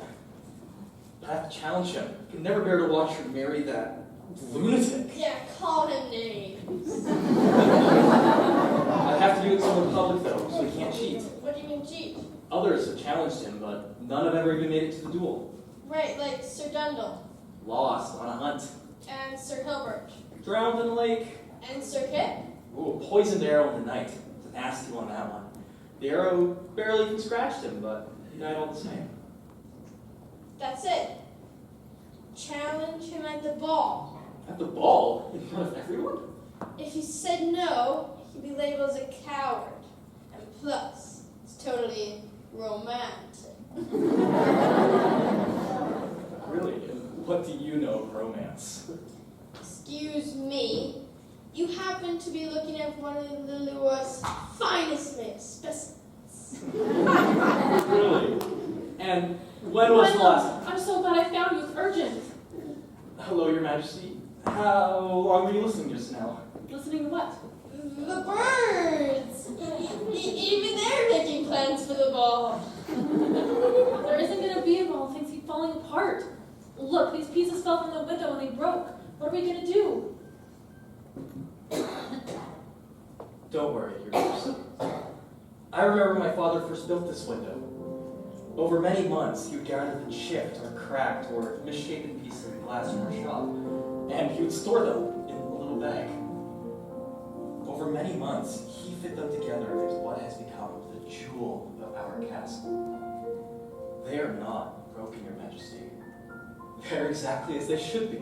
Speaker 14: But I have to challenge him. I can never bear to watch her marry that lunatic.
Speaker 17: Yeah, call him names.
Speaker 14: I have to do it so in public, though, so he can't cheat.
Speaker 17: What do you mean cheat?
Speaker 14: Others have challenged him, but none have ever even made it to the duel.
Speaker 17: Right, like Sir Dundle,
Speaker 14: Lost on a hunt.
Speaker 17: and Sir Hilbert,
Speaker 14: Drowned in a lake.
Speaker 17: and Sir Kit.
Speaker 14: Ooh, a poisoned arrow in the night. It's a nasty one, that one. The arrow barely even scratched him, but he died all the same.
Speaker 17: That's it. Challenge him at the ball.
Speaker 14: At the ball? In front of everyone?
Speaker 17: If he said no, he'd be labeled as a coward. And plus, it's totally romantic.
Speaker 14: Really? And what do you know of romance?
Speaker 17: Excuse me. You happen to be looking at one of Lilua's finest male specimens.
Speaker 14: Really? And when was the last?
Speaker 4: I'm so glad I found you. It's urgent.
Speaker 14: Hello, Your Majesty. How long were you listening just now?
Speaker 4: Listening to what?
Speaker 17: The birds! Even they're making plans for the ball.
Speaker 4: There isn't going to be a ball. Things keep falling apart. Look, these pieces fell from the window and they broke. What are we going to do?
Speaker 14: Don't worry, Your Majesty. I remember my father first built this window. Over many months, he would gather the chipped or cracked or misshapen pieces of glass from our shop, and he would store them in a little bag. Over many months, he fit them together into what has become the jewel of our castle. They are not broken, Your Majesty. They're exactly as they should be.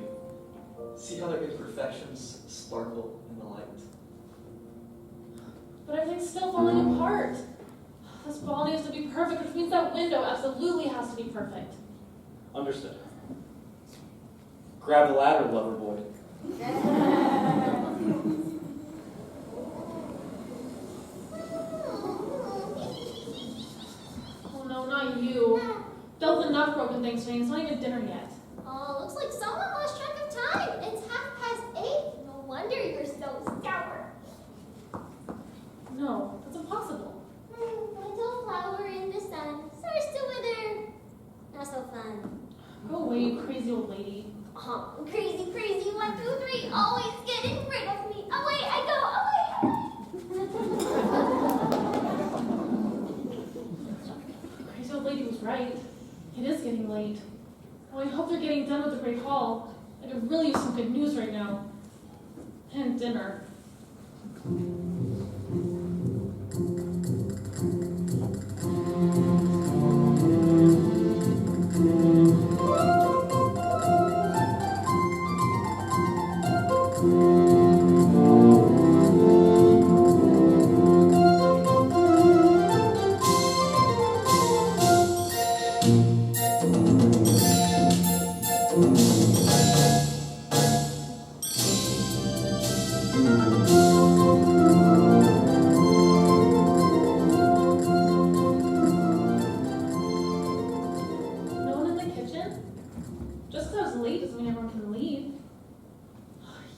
Speaker 14: See how their imperfections sparkle in the light?
Speaker 4: But everything's still falling apart. This ball needs to be perfect, which means that window absolutely has to be perfect.
Speaker 14: Understood. Grab the ladder, lover boy.
Speaker 4: Oh no, not you. Dealt with enough broken things today. It's not even dinner yet.
Speaker 18: Oh, looks like someone lost track of time. It's 8:30. No wonder you're so sour.
Speaker 4: No, that's impossible.
Speaker 18: Little flower in the sun starts to wither. Not so fun.
Speaker 4: Go away, you crazy old lady.
Speaker 18: Oh, crazy, 1, 2, 3, always getting rid of me. Away I go, away.
Speaker 4: Crazy old lady was right. It is getting late. Oh, I hope they're getting done with the Great Hall. I could really use some good news right now. And dinner.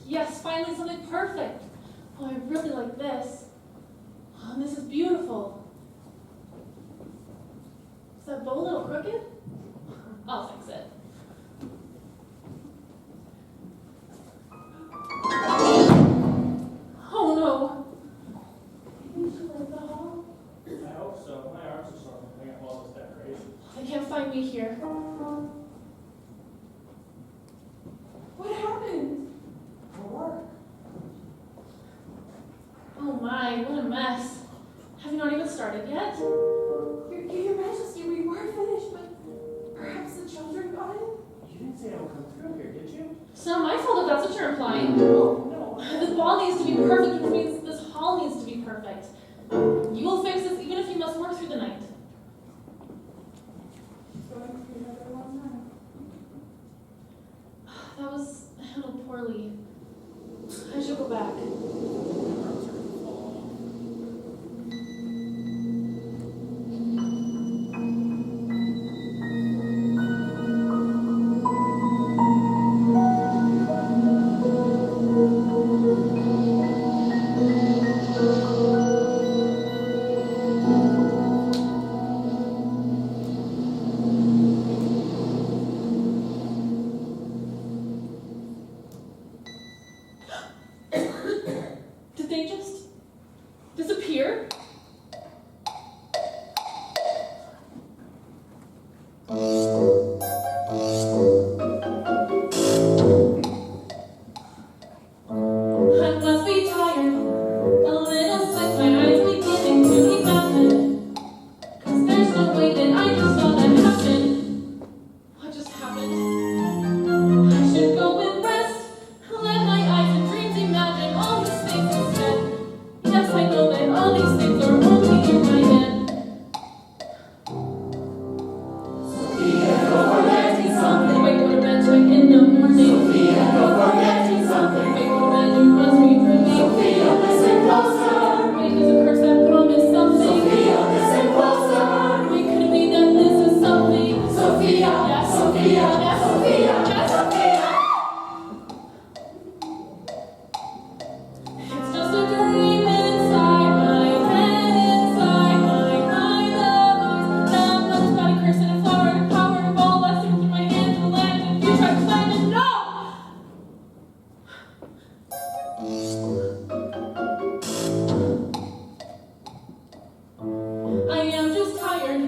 Speaker 4: Yes, finally something perfect. Oh, I really like this. Oh, and this is beautiful. Is that bow a little crooked? I'll fix it. Oh no. Did you like the hall?
Speaker 5: I hope so. My arms are sore from putting up all this decoration.
Speaker 4: They can't find me here.
Speaker 8: What happened?
Speaker 4: Oh my, what a mess. Have you not even started yet?
Speaker 8: Your Majesty, we were finished, but perhaps the children got it?
Speaker 5: You didn't say I would come through here, did you?
Speaker 4: It's not my fault if that's what you're implying.
Speaker 5: No.
Speaker 4: This ball needs to be perfect, which means this hall needs to be perfect. You will fix this even if you must work through the night. That was handled poorly. I should go back. they just disappear? I must be tired, a little sick, my eyes beginning to imagine. 'Cause there's no way that I just saw that happen. What just happened? I should go and rest, let my eyes and dreams imagine all these things instead. Yes, I know that all these things are only in my head. Sofia, you're forgetting something. Wait, go to bed, check in the morning. Sofia, you're forgetting something. Wait, go to bed, you must be dreaming. Sofia, listen closer. Wait, there's a curse that promised something. Sofia, listen closer. Wait, could it be that this is something? Sofia, yes, Sofia, yes, Sofia, yes, Sofia. It's just a dream inside my head, inside my mind. The voice that must body curse and a flower and a power of all blessings through my hands and the land and future I plan and no! I am just tired.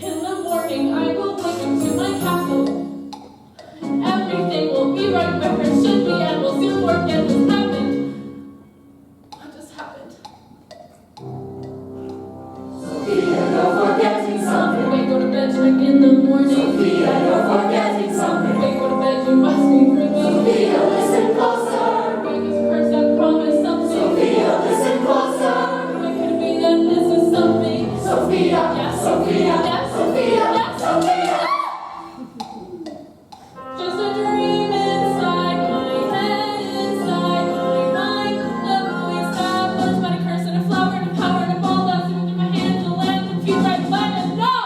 Speaker 4: In the morning I will wake up to my castle. And everything will be right where it should be and we'll soon forget this happened. What just happened? Sofia, you're forgetting something. Wait, go to bed, check in the morning. Sofia, you're forgetting something. Wait, go to bed, you must be dreaming. Sofia, listen closer. Wait, there's a curse that promised something. Sofia, listen closer. Wait, could it be that this is something? Sofia, yes, Sofia, yes, Sofia, yes, Sofia. Just a dream inside my head, inside my mind. The voice that was but a curse and a flower and a power and a ball that's in my hands, the land and future I plan and no!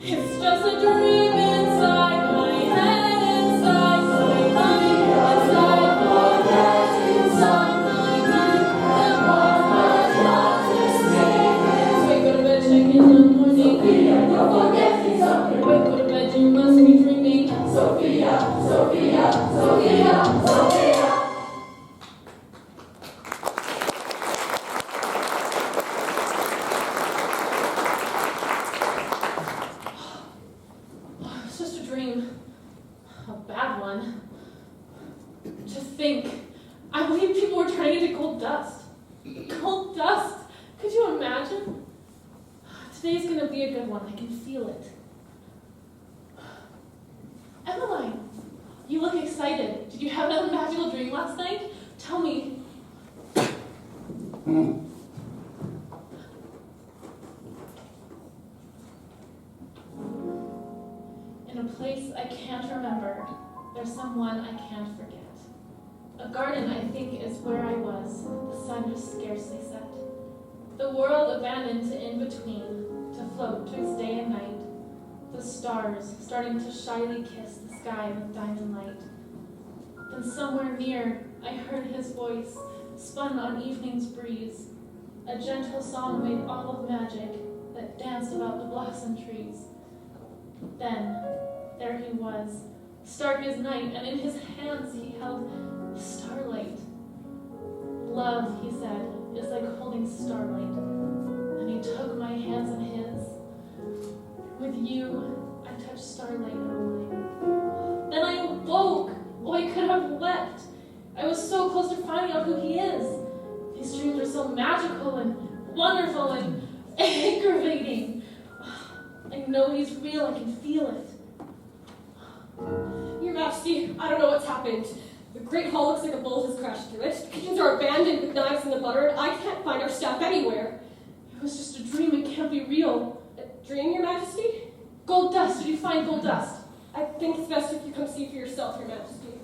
Speaker 4: It's just a dream inside my head, inside my mind, inside my head, inside my mind. The voice that was this secret. Wait, go to bed, check in the morning. Sofia, you're forgetting something. Wait, go to bed, you must be dreaming. Sofia, Sofia, Sofia, Sofia. It's just a dream. A bad one. To think, I believe people were turning into gold dust. Gold dust? Could you imagine? Today's gonna be a good one. I can feel it. Emmaline, you look excited. Did you have another magical dream last night? Tell me. In a place I can't remember, there's someone I can't forget. A garden, I think, is where I was. The sun just scarcely set. The world abandoned to in-between, to float twixt day and night. The stars starting to shyly kiss the sky with diamond light. Then somewhere near, I heard his voice, spun on evening's breeze. A gentle song made all of magic that danced about the blossom trees. Then, there he was, stark as night, and in his hands he held starlight. Love, he said, is like holding starlight. And he took my hands in his. With you, I touched starlight, Emmaline. Then I awoke. Oh, I could have wept. I was so close to finding out who he is. These dreams are so magical and wonderful and aggravating. I know he's real. I can feel it.
Speaker 8: Your Majesty, I don't know what's happened. The Great Hall looks like a bolt has crashed through it. The kitchens are abandoned with knives in the butter, and I can't find our staff anywhere.
Speaker 4: It was just a dream. It can't be real.
Speaker 8: A dream, Your Majesty?
Speaker 4: Gold dust. Did you find gold dust?
Speaker 8: I think it's best if you come see for yourself, Your Majesty.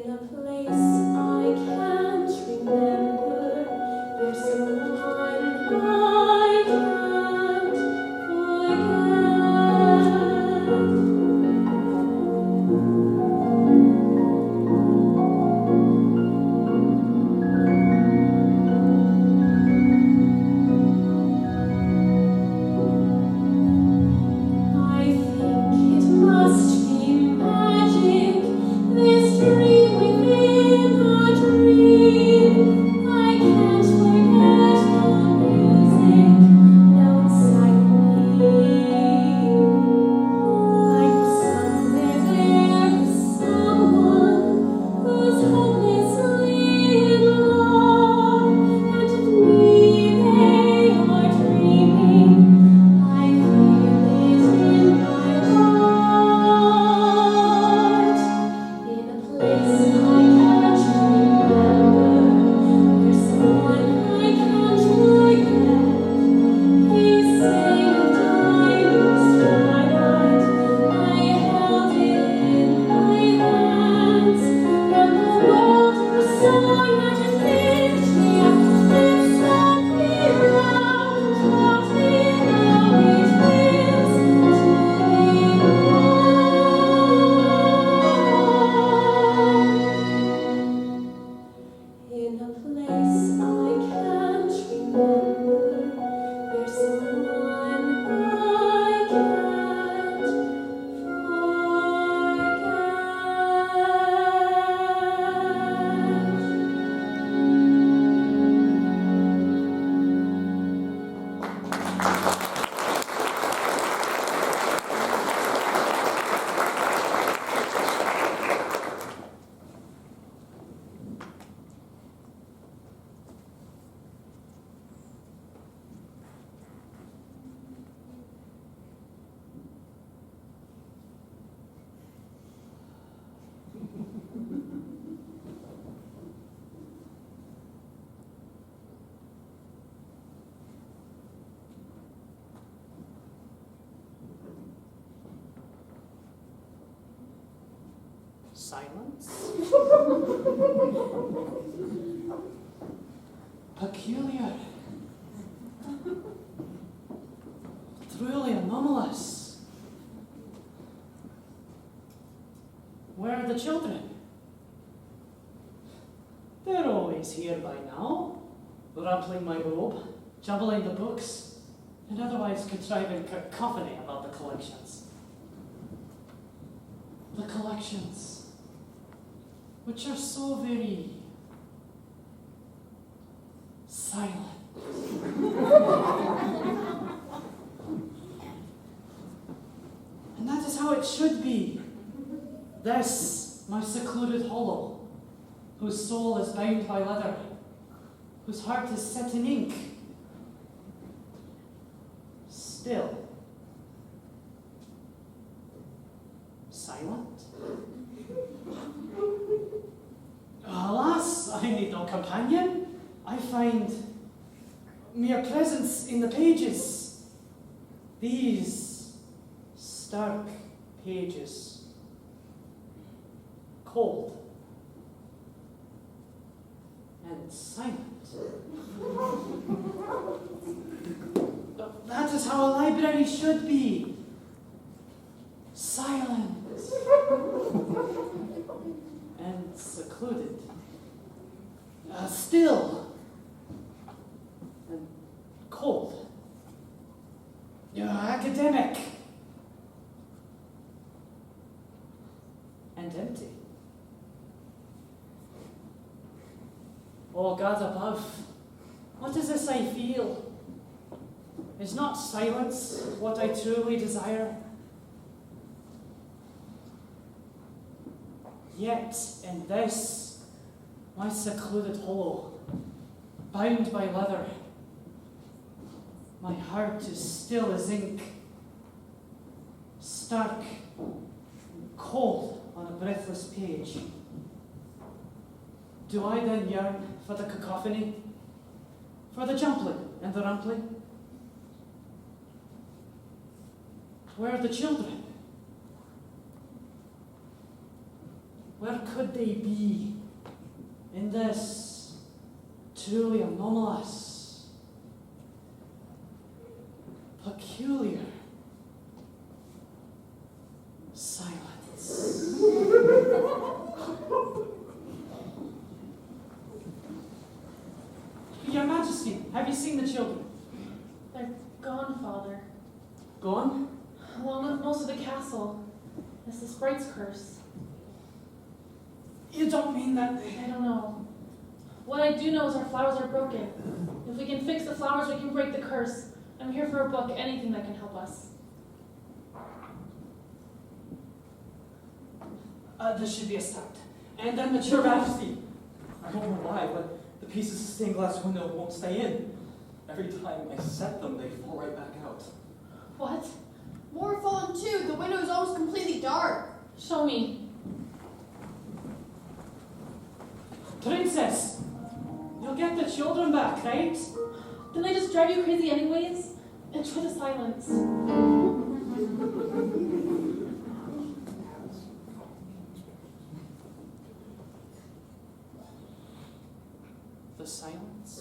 Speaker 2: In a place I can't remember, there's someone I can't I think it must be magic, this dream within a dream. I can't forget the music now inside me. I'm somewhere there is someone who's hopelessly in love, and of me they are dreaming. I feel it in my heart. In a place I can't remember, there's someone I can't forget. He sang a dying starlight. I held it in my hands, and the world was so united with me. It set me round, taught me how it feels to be loved. In a place I can't remember, there's someone I can't
Speaker 3: Silence? Peculiar. Truly anomalous. Where are the children? They're always here by now, rumpling my robe, jumbling the books, and otherwise contriving cacophony about the collections. The collections, which are so very silent. And that is how it should be. This, my secluded hollow, whose soul is bound by leather, whose heart is set in ink. Still. Silent? Alas, I need no companion. I find mere presence in the pages. These stark pages. Cold. And silent. That is how a library should be. Silent. And secluded. Still. And cold. Academic. And empty. Oh, God above, what is this I feel? Is not silence what I truly desire? Yet in this, my secluded hollow, bound by leather, my heart is still as ink, stark and cold on a breathless page. Do I then yearn for the cacophony, for the jumbling and the rumpling? Where are the children? Where could they be in this truly anomalous, peculiar silence? Your Majesty, have you seen the children?
Speaker 4: They're gone, Father.
Speaker 3: Gone?
Speaker 4: Along with most of the castle. It's the sprite's curse.
Speaker 3: You don't mean that they...
Speaker 4: I don't know. What I do know is our flowers are broken. If we can fix the flowers, we can break the curse. I'm here for a book, anything that can help us.
Speaker 3: This should be a start. And then the
Speaker 14: Your
Speaker 3: children...
Speaker 14: Majesty, I don't know why, but the pieces of stained glass window won't stay in. Every time I set them, they fall right back out.
Speaker 4: What?
Speaker 17: More fallen too. The window is almost completely dark.
Speaker 4: Show me.
Speaker 3: Princess! You'll get the children back, right?
Speaker 4: Didn't they just drive you crazy anyways? Enjoy the silence.
Speaker 3: The silence?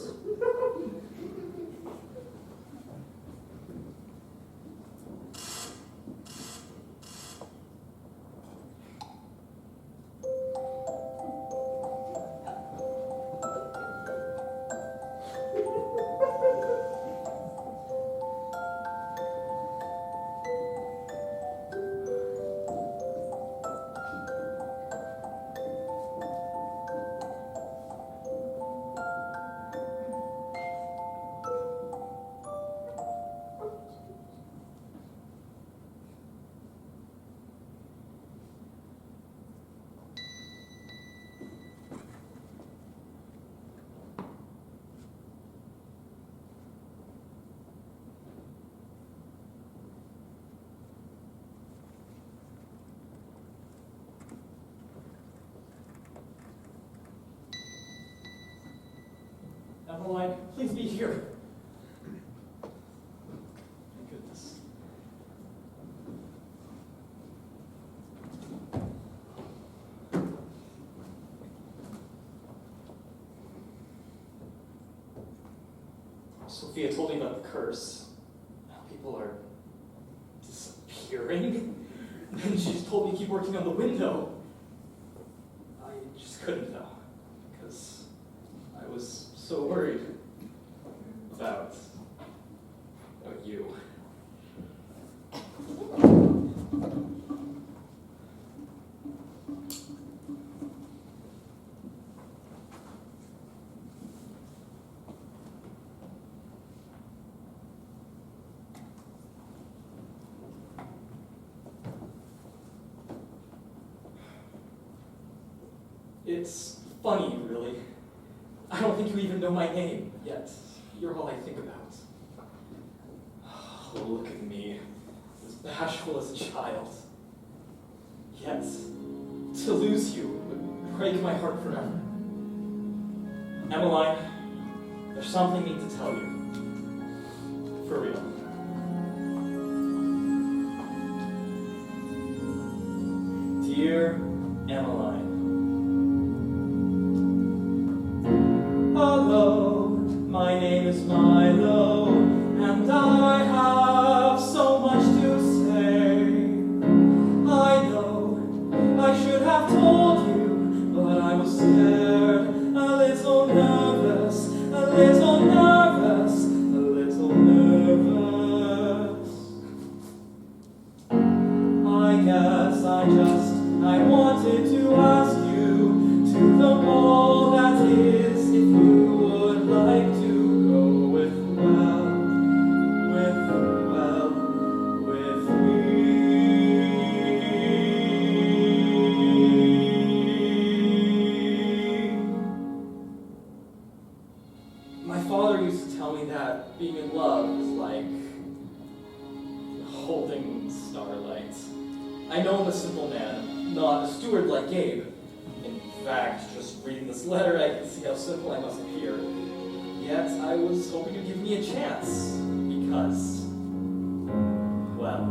Speaker 14: Emmaline, please be here. Thank goodness. Sofia told me about the curse. How people are disappearing. And she just told me to keep working on the window. I just couldn't though, because I was so worried about you. It's funny, really. I don't think you even know my name yet. You're all I think about. Oh, look at me, as bashful as a child. Yet, to lose you would break my heart forever. Emmaline, there's something I need to tell you. For real. Dear Emmaline, hello, my name is Milo, and I have so much to say. I know I should have told you, but I was scared, a little nervous, a little nervous, a little nervous. I guess I wanted to ask you to the ball that is, if you would like to go with me. My father used to tell me that being in love is like holding starlight. I know I'm a simple man, not a steward like Gabe. In fact, just reading this letter, I can see how simple I must appear. Yet, I was hoping you'd give me a chance, because, well,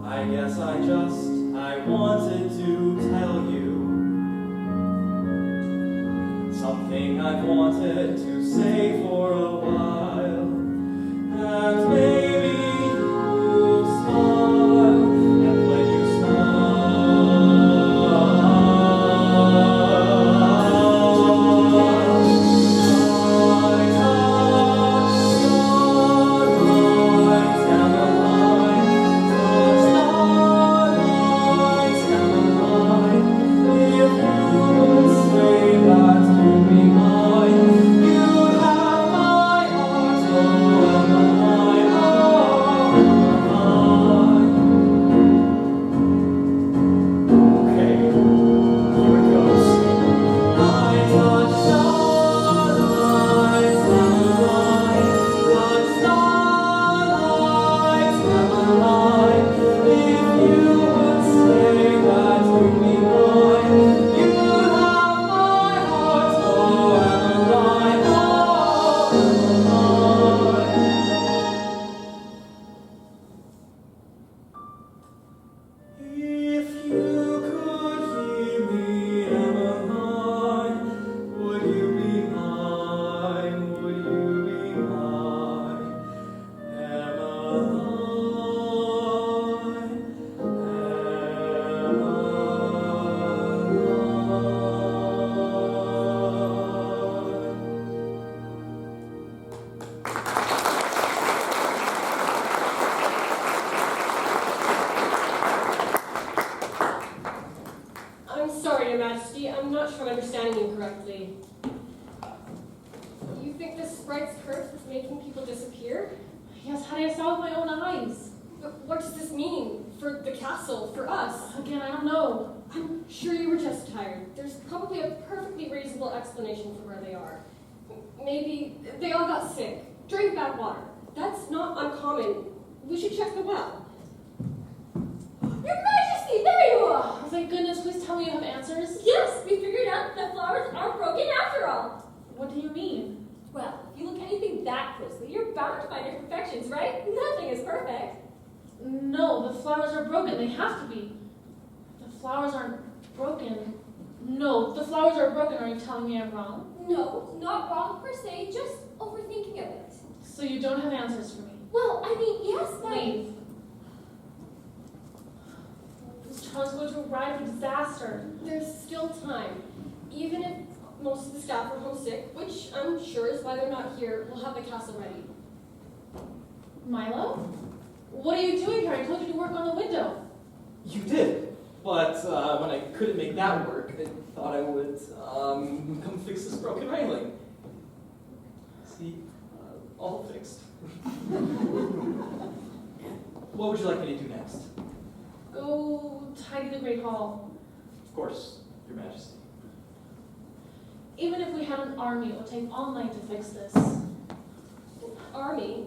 Speaker 14: I guess I wanted to tell you
Speaker 15: something I've wanted to say for a while. And maybe you'll smile, and when you
Speaker 13: explanation for where they are. Maybe they all got sick, drank bad water. That's not uncommon. We should check the well.
Speaker 18: Your Majesty, there you are!
Speaker 4: Oh, thank goodness, please tell me you have answers.
Speaker 18: Yes, we figured out that flowers aren't broken after all.
Speaker 4: What do you mean?
Speaker 18: Well, if you look anything that closely, you're bound to find imperfections, right? Nothing is perfect.
Speaker 4: No, the flowers are broken. They have to be. The flowers aren't broken. No, the flowers are broken. Are you telling me I'm wrong?
Speaker 18: No, not wrong per se, just overthinking of it.
Speaker 4: So you don't have answers for me?
Speaker 18: Well, I mean, yes, but...
Speaker 4: Leave. This child's going to arrive a disaster.
Speaker 13: There's still time. Even if most of the staff are homesick, which I'm sure is why they're not here, we'll have the castle ready.
Speaker 4: Milo? What are you doing here? I told you to work on the window.
Speaker 14: You did. But when I couldn't make that work, I thought I would come fix this broken railing. See, all fixed. What would you like me to do next?
Speaker 4: Go tidy the Great Hall.
Speaker 14: Of course, Your Majesty.
Speaker 4: Even if we had an army, it would take all night to fix this.
Speaker 13: Army?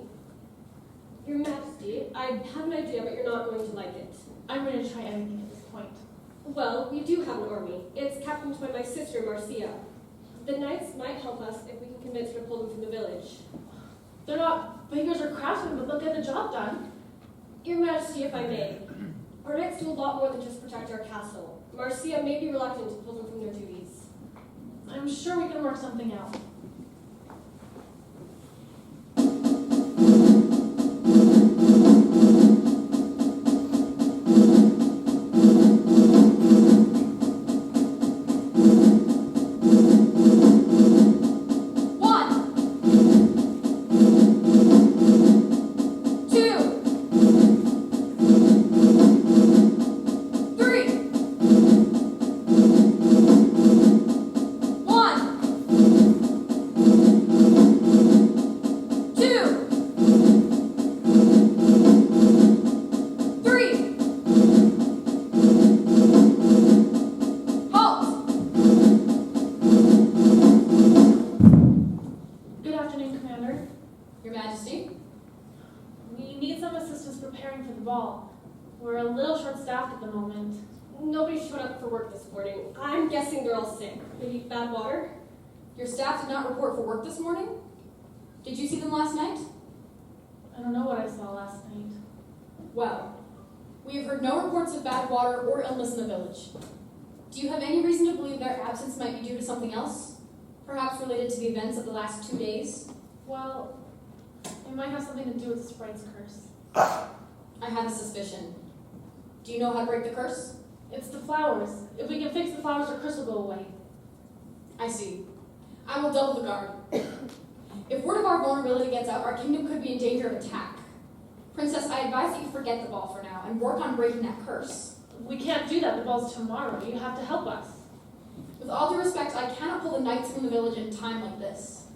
Speaker 13: Your Majesty, I have an idea, but you're not going to like it.
Speaker 4: I'm ready to try anything at this point.
Speaker 13: Well, we do have an army. It's captained by my sister, Marcia. The knights might help us if we can convince her to pull them from the village.
Speaker 4: They're not bakers or craftsmen, but they'll get the job done.
Speaker 13: Your Majesty, if I may, our knights do a lot more than just protect our castle. Marcia may be reluctant to pull them from their duties.
Speaker 4: I'm sure we can work something out. We're a little short-staffed at the moment.
Speaker 13: Nobody showed up for work this morning. I'm guessing they're all sick. Maybe bad water?
Speaker 19: Your staff did not report for work this morning? Did you see them last night?
Speaker 4: I don't know what I saw last night.
Speaker 19: Well, we have heard no reports of bad water or illness in the village. Do you have any reason to believe their absence might be due to something else? Perhaps related to the events of the last 2 days?
Speaker 4: Well, it might have something to do with the sprite's curse.
Speaker 19: I had a suspicion. Do you know how to break the curse?
Speaker 4: It's the flowers. If we can fix the flowers, the curse will go away.
Speaker 19: I see. I will double the guard. If word of our vulnerability gets out, our kingdom could be in danger of attack. Princess, I advise that you forget the ball for now and work on breaking that curse.
Speaker 4: We can't do that. The ball's tomorrow. You have to help us.
Speaker 19: With all due respect, I cannot pull the knights from the village in time like this.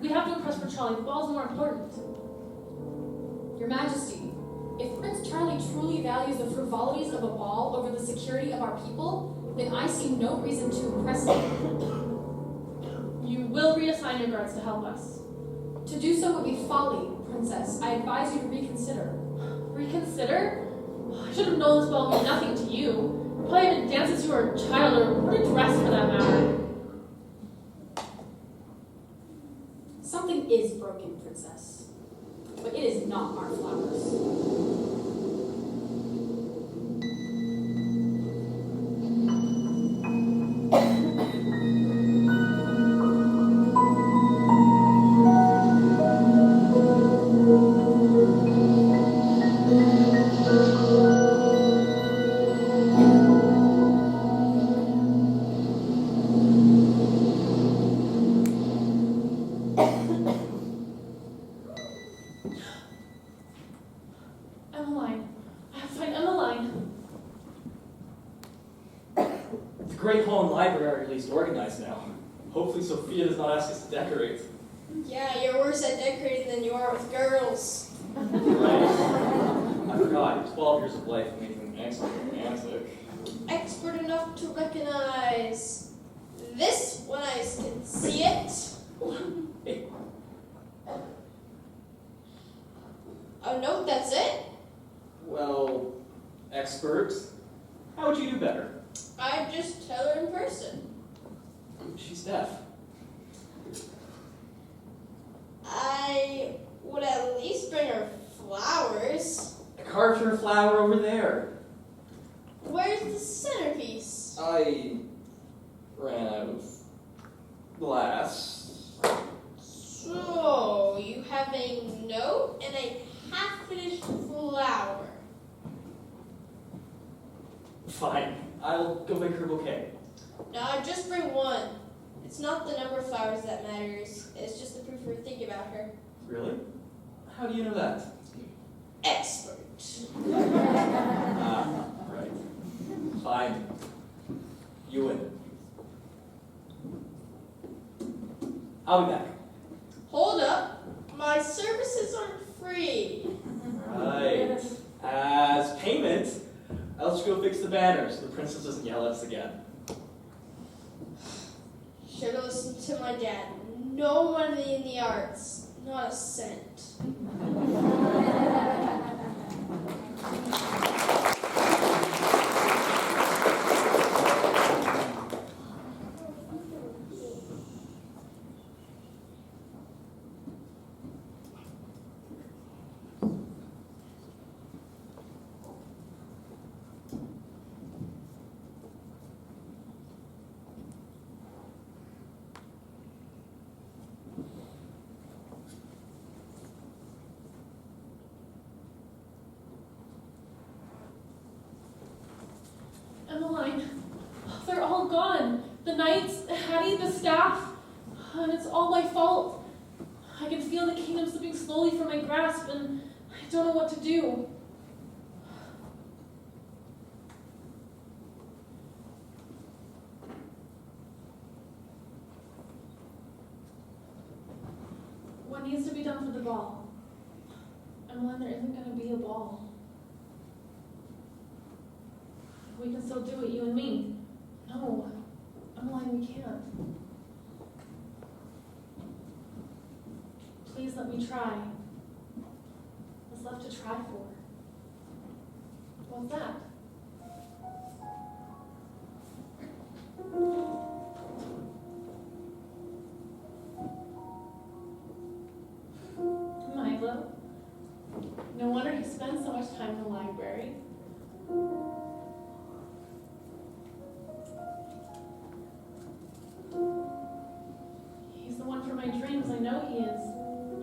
Speaker 4: We have to impress for Charlie. The ball's more important.
Speaker 19: Your Majesty, if Prince Charlie truly values the frivolities of a ball over the security of our people, then I see no reason to impress him.
Speaker 4: You will reassign your guards to help us.
Speaker 19: To do so would be folly, Princess. I advise you to reconsider.
Speaker 4: Reconsider? I should have known this ball meant nothing to you. You probably haven't danced since you were a child, or worn a dress for that matter.
Speaker 19: Something is broken, Princess. But it is not our flowers.
Speaker 4: Emmaline. I have to find Emmaline.
Speaker 14: The Great Hall and Library are at least organized now. Hopefully Sofia does not ask us to decorate.
Speaker 17: Yeah, you're worse at decorating than you are with girls.
Speaker 14: Right. I forgot, 12 years of life making extra romantic.
Speaker 17: Expert enough to recognize this when I can see it.
Speaker 14: Hey.
Speaker 17: Oh, no, that's it?
Speaker 14: Well, expert, how would you do better?
Speaker 17: I'd just tell her in person.
Speaker 14: She's deaf.
Speaker 17: I would at least bring her flowers.
Speaker 14: I carved her a flower over there.
Speaker 17: Where's the centerpiece?
Speaker 14: I ran out of glass.
Speaker 17: So, you have a note and a half-finished flower.
Speaker 14: Fine, I'll go make her bouquet.
Speaker 17: No, just bring one. It's not the number of flowers that matters. It's just the proof you're thinking about her.
Speaker 14: Really? How do you know that?
Speaker 17: Expert.
Speaker 14: Ah, right. Fine. You win. I'll be back.
Speaker 17: Hold up. My services aren't free.
Speaker 14: Right. As payment, I'll just go fix the banners so the princess doesn't yell at us again.
Speaker 17: Should have listened to my dad. No money in the arts. Not a cent.
Speaker 4: Emmaline, they're all gone. The knights, Hattie, the staff, and it's all my fault. I can feel the kingdom slipping slowly from my grasp, and I don't know what to do. What needs to be done for the ball? Emmaline, there isn't going to be a ball. We can still do it, you and me. No, Emmaline, we can't. Please let me try. What's left to try for? What's that? Milo. No wonder he spends so much time in the library. know he is.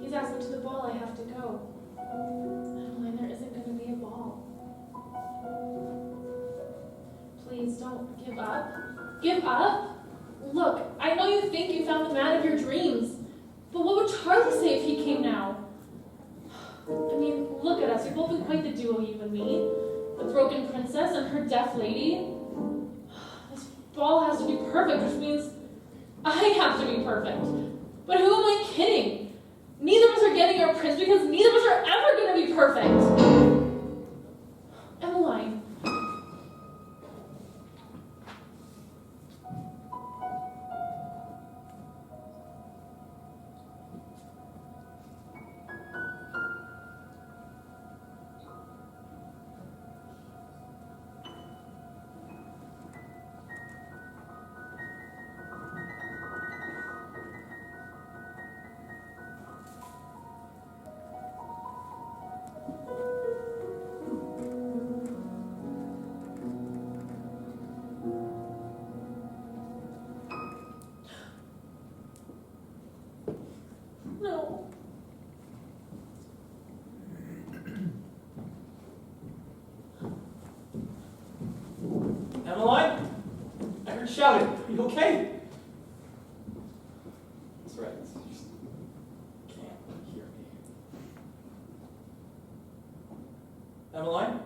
Speaker 4: He's asked me to the ball. I have to go. Emmaline, there isn't going to be a ball. Please don't give up. Give up? Look, I know you think you found the man of your dreams, but what would Charlie say if he came now? I mean, look at us. We've both been quite the duo, you and me. The broken princess and her deaf lady. This ball has to be perfect, which means I have to be perfect. But who am I kidding? Neither of us are getting our prince because neither of us are ever going to be perfect. Emmaline. No.
Speaker 14: Emmaline? I heard shouting. Are you okay? That's right. You just can't hear me. Emmaline?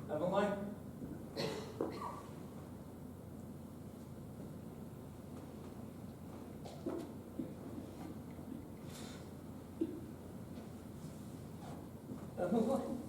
Speaker 14: Emmaline? Emmaline?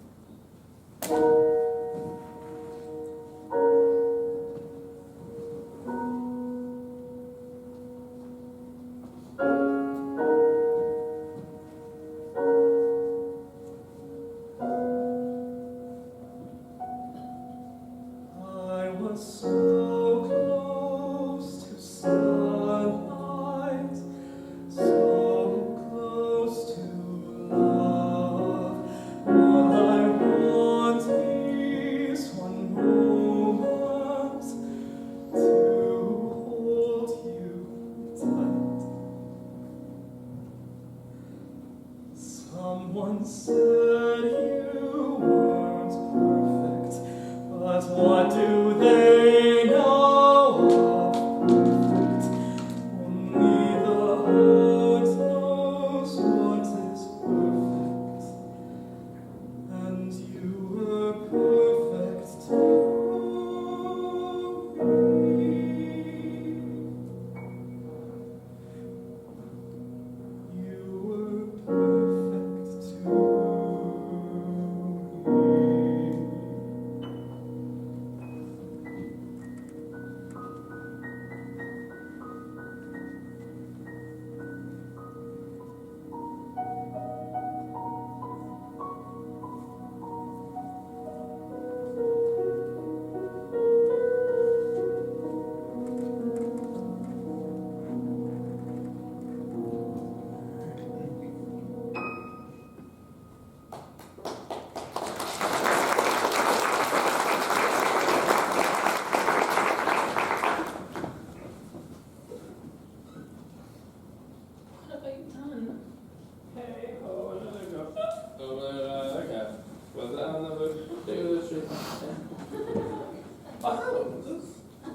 Speaker 15: I was so close to sunlight, so close to love. What I want is one moment to hold you tight. Someone said you weren't perfect, but what do they know of perfect? Only the heart knows what is perfect, and you were perfect to me. You were perfect to me.
Speaker 4: What have I done?
Speaker 7: Hey, oh, another go. Oh, okay. Well, I'll never do this shit.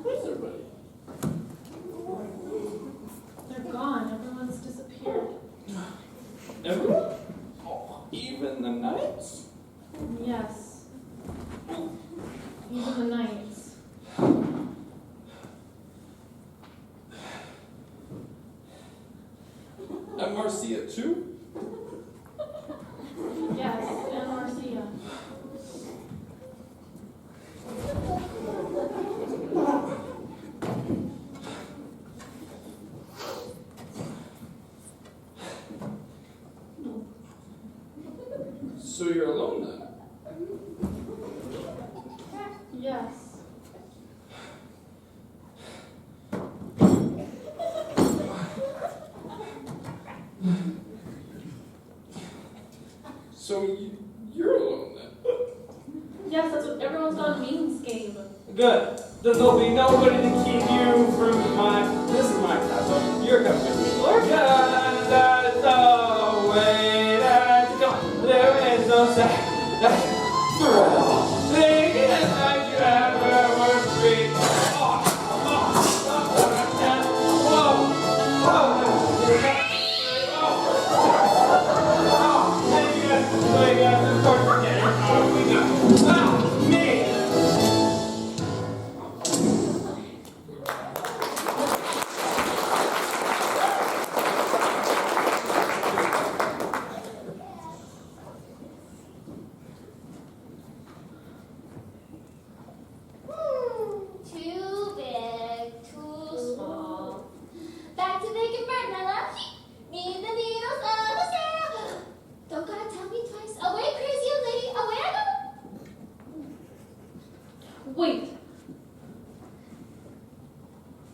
Speaker 7: Where's everybody?
Speaker 4: They're gone. Everyone's disappeared.
Speaker 7: Everyone? Oh, even the knights?
Speaker 4: Yes. Even the knights.
Speaker 7: And Marcia too?
Speaker 4: Yes, and Marcia.
Speaker 7: So you're alone then?
Speaker 4: Yes.
Speaker 7: So you You're alone then.
Speaker 4: Yes, that's what everyone's gone means, Gabe.
Speaker 7: Good. Then there'll be nobody to keep you from this is my castle. You're coming with me. Or that's the way that you go. There is no thrill. Think that you ever were free.
Speaker 18: Too big, too small. Back to making vanilla. Need the needles of the sail. Don't gotta tell me twice. Away, crazy old lady. Away I go.
Speaker 4: Wait.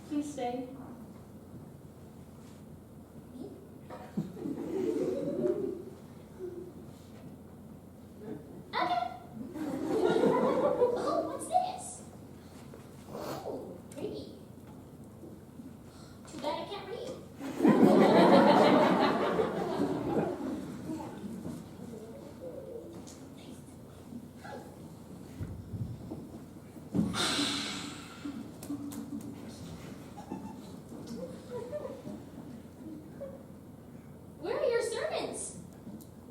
Speaker 4: Please stay.
Speaker 18: Okay. Oh, what's this? Oh, pretty. Too bad I can't read. Where are your servants?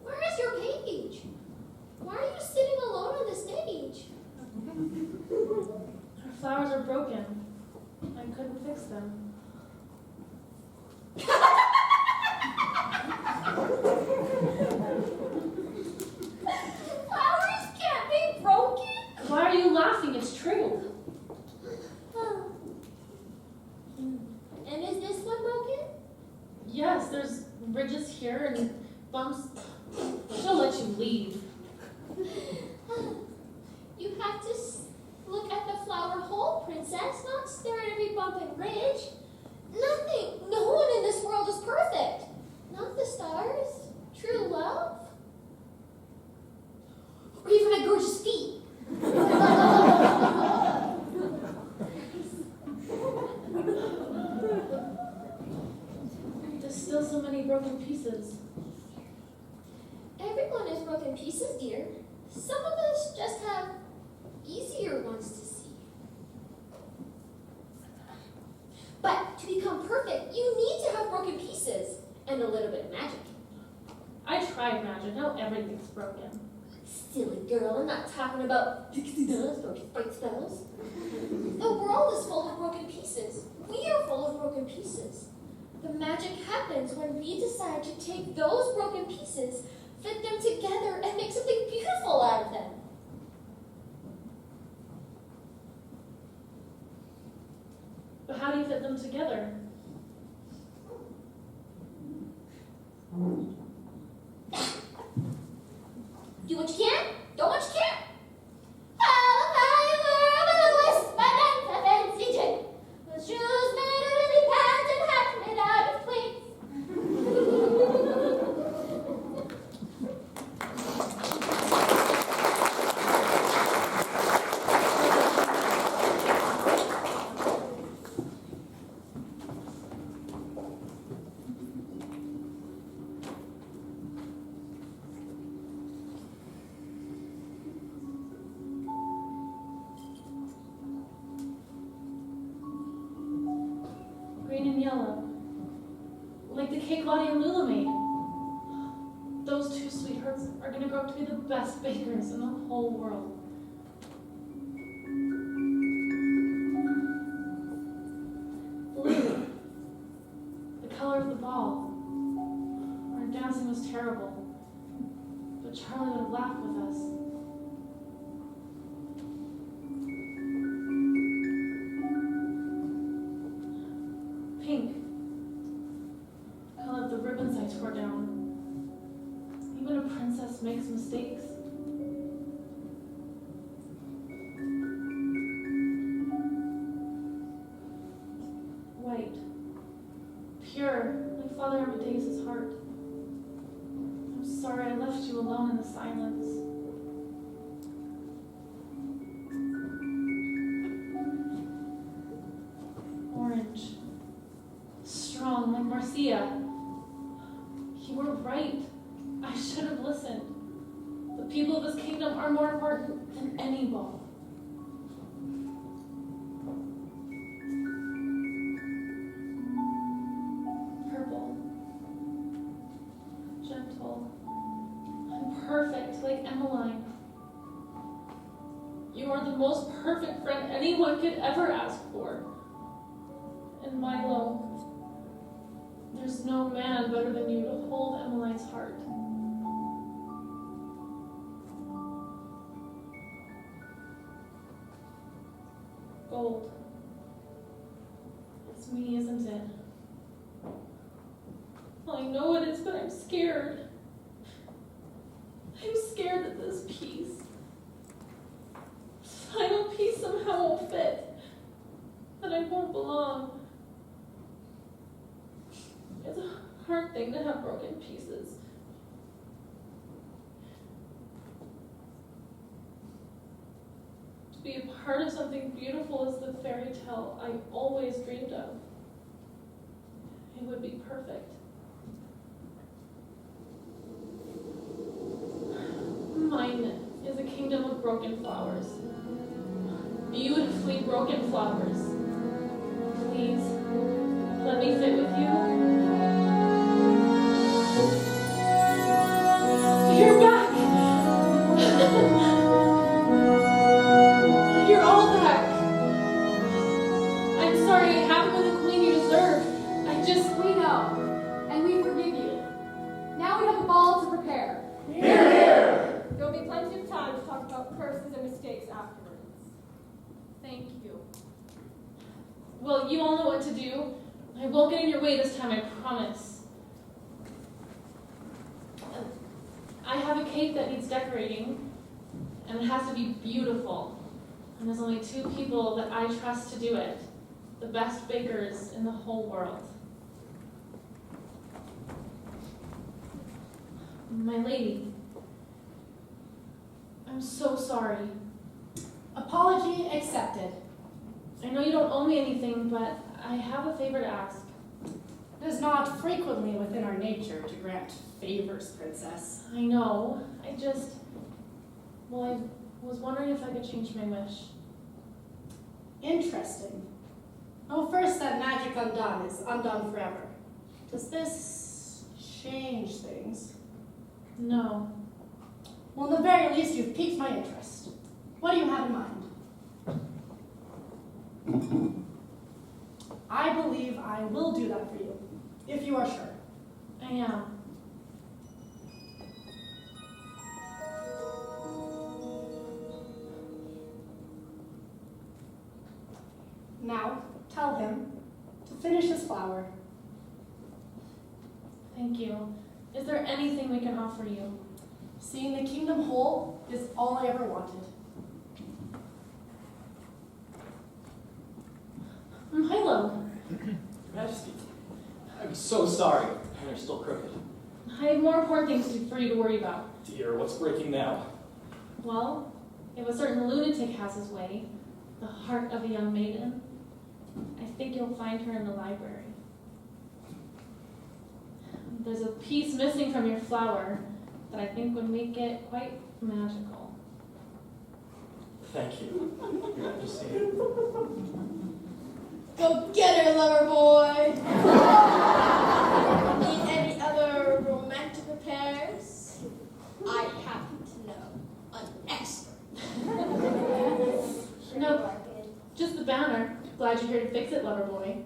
Speaker 18: Where is your page? Why are you sitting alone on the stage?
Speaker 4: Our flowers are broken. I couldn't fix them.
Speaker 18: Flowers can't be broken.
Speaker 4: Why are you laughing? It's true.
Speaker 18: And is this one broken?
Speaker 4: Yes, there's ridges here and bumps. She'll let you leave.
Speaker 18: You have to look at the flower whole, princess, not stare at every bump and ridge. Nothing, no one in this world is perfect. Not the stars, true love, or even my gorgeous feet.
Speaker 4: There's still so many broken pieces.
Speaker 18: Everyone has broken pieces, dear. Some of us just have easier ones to see. But to become perfect, you need to have broken pieces and a little bit of magic.
Speaker 4: I tried magic. Now everything's broken.
Speaker 18: Silly girl, I'm not talking about pixie dust or fight spells. The world is full of broken pieces. We are full of broken pieces. The magic happens when we decide to take those broken pieces, fit them together, and make something beautiful out of them.
Speaker 4: But how do you fit them together?
Speaker 18: Do what you can, don't what you can't. Follow my world with a twist, my dance, a fancy trick. The shoes made of lily pads and hats made out of twigs.
Speaker 4: Green and yellow. Like the cake Lottie and Lula made. Those two sweethearts are going to grow up to be the best bakers in the whole world. Blue. The color of the ball. Our dancing was terrible. But Charlie would have laughed with us. Pink. The color of the ribbons I tore down. Even a princess makes mistakes. White. Pure, like Father Amadeus' heart. I'm sorry I left you alone in the silence. listen. The people of this kingdom are more important than any ball. Purple. Gentle. And perfect, like Emmaline. You are the most perfect friend anyone could ever ask for. And Milo, there's no man better than you to hold Emmaline's heart. Gold. It's me, isn't it? Well, I know it is, but I'm scared. I'm scared that this piece, final piece, somehow won't fit. That I won't belong. It's a hard thing to have broken pieces. To be a part of something beautiful is the fairy tale I always dreamed of. It would be perfect. Mine is a kingdom of broken flowers. Beautifully broken flowers. Please, let me fit with you. You're back! You're all back! I'm sorry I haven't been the queen you deserve.
Speaker 6: We know, and we forgive you. Now we have a ball to prepare.
Speaker 15: Hear, hear!
Speaker 20: There'll be plenty of time to talk about curses and mistakes afterwards.
Speaker 6: Thank you.
Speaker 4: Well, you all know what to do. I won't get in your way this time, I promise. I have a cake that needs decorating, and it has to be beautiful. And there's only 2 people that I trust to do it. The best bakers in the whole world. My lady, I'm so sorry.
Speaker 12: Apology accepted.
Speaker 4: I know you don't owe me anything, but I have a favor to ask.
Speaker 12: It is not frequently within our nature to grant favors, Princess.
Speaker 4: I know. I was wondering if I could change my wish.
Speaker 12: Interesting. Oh, first, that magic undone is undone forever. Does this change things?
Speaker 4: No.
Speaker 12: Well, in the very least, you've piqued my interest. What do you have in mind? I believe I will do that for you, if you are sure.
Speaker 4: I am.
Speaker 12: Now, tell him to finish his flower.
Speaker 4: Thank you. Is there anything we can offer you?
Speaker 12: Seeing the kingdom whole is all I ever wanted.
Speaker 4: Milo!
Speaker 14: Your Majesty, I'm so sorry. My hair's still crooked.
Speaker 4: I have more important things for you to worry about.
Speaker 14: Dear, what's breaking now?
Speaker 4: Well, if a certain lunatic has his way, the heart of a young maiden, I think you'll find her in the library. There's a piece missing from your flower that I think would make it quite magical.
Speaker 14: Thank you, Your Majesty.
Speaker 17: Go get her, lover boy! Need any other romantic repairs? I happen to know an expert.
Speaker 4: Nope, just the banner. Glad you're here to fix it, lover boy.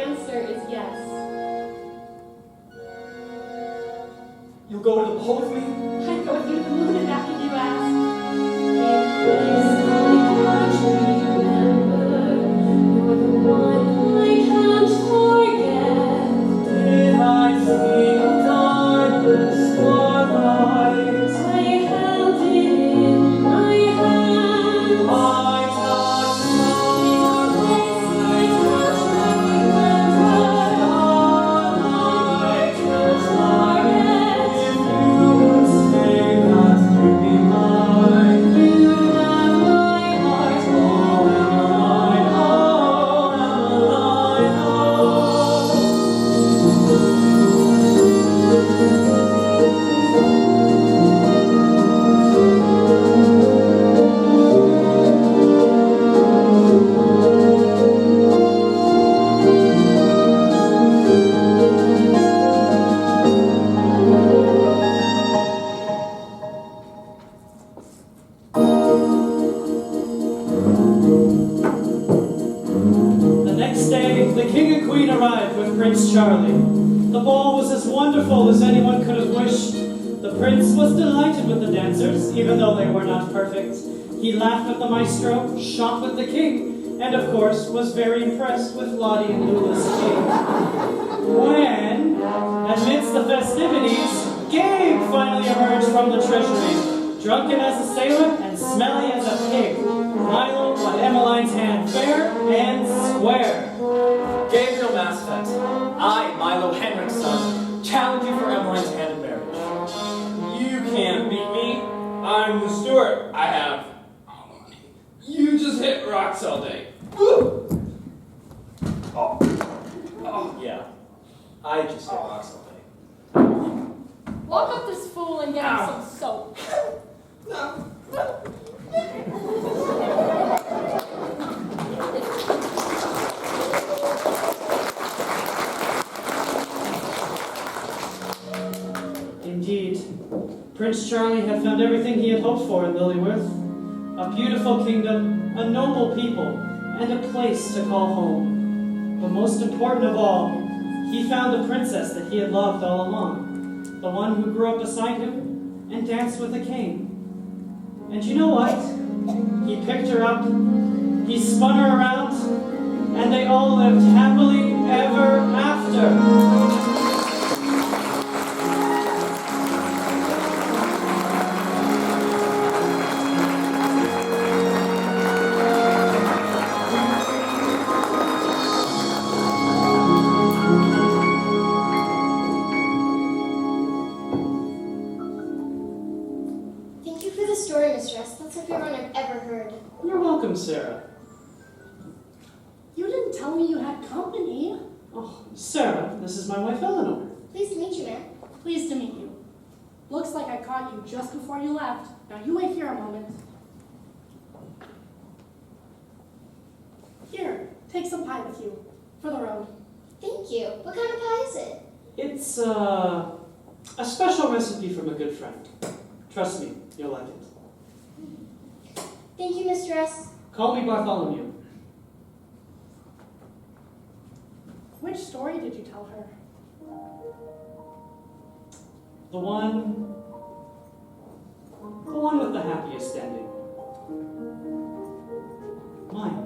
Speaker 13: answer is yes.
Speaker 14: You'll go to the ball with me?
Speaker 13: I'd go with you to the moon and back if you asked. In place I remember, you're the one I can't forget.
Speaker 15: Did I see of darkness your eyes?
Speaker 13: I held it in my hands.
Speaker 15: I touched your
Speaker 13: I can't forget.
Speaker 15: If you would say that you'd be mine,
Speaker 13: You have my heart.
Speaker 15: oh, Emmaline,
Speaker 3: The next day, the king and queen arrived with Prince Charlie. The ball was as wonderful as anyone could have wished. The prince was delighted with the dancers, even though they were not perfect. He laughed with the maestro, shot with the king, and of course was very impressed with Lottie and Lula's cake. When, amidst the festivities, Gabe finally emerged from the treasury, drunken as a sailor and smelly as a pig. Milo won Emmeline's hand fair and square.
Speaker 14: Gabriel Mass Effect, I, Milo Henrik's son, challenge you for Emmeline's hand in marriage.
Speaker 7: You can't beat me. I'm the steward. I have all the money. You just hit rocks all day.
Speaker 14: Oh, yeah. I just hit rocks all day.
Speaker 6: Lock up this fool and get him some soap.
Speaker 3: Indeed, Prince Charlie had found everything he had hoped for in Lilyworth. A beautiful kingdom, a noble people, and a place to call home. But most important of all, he found the princess that he had loved all along, the one who grew up beside him and danced with the king. And you know what? He picked her up, he spun her around, and they all lived happily ever after.
Speaker 18: Thank you for the story, Mistress. That's a good one I've ever heard.
Speaker 3: You're welcome, Sarah.
Speaker 12: You didn't tell me you had company.
Speaker 3: Oh, Sarah, this is my wife Eleanor.
Speaker 18: Pleased to meet you, ma'am.
Speaker 12: Pleased to meet you. Looks like I caught you just before you left. Now you wait here a moment. Here, take some pie with you. For the road.
Speaker 18: Thank you. What kind of pie is it?
Speaker 3: It's a special recipe from a good friend. Trust me, you'll like it.
Speaker 18: Thank you, Mistress.
Speaker 3: Call me Bartholomew.
Speaker 12: Which story did you tell her?
Speaker 3: The one with the happiest ending. Mine.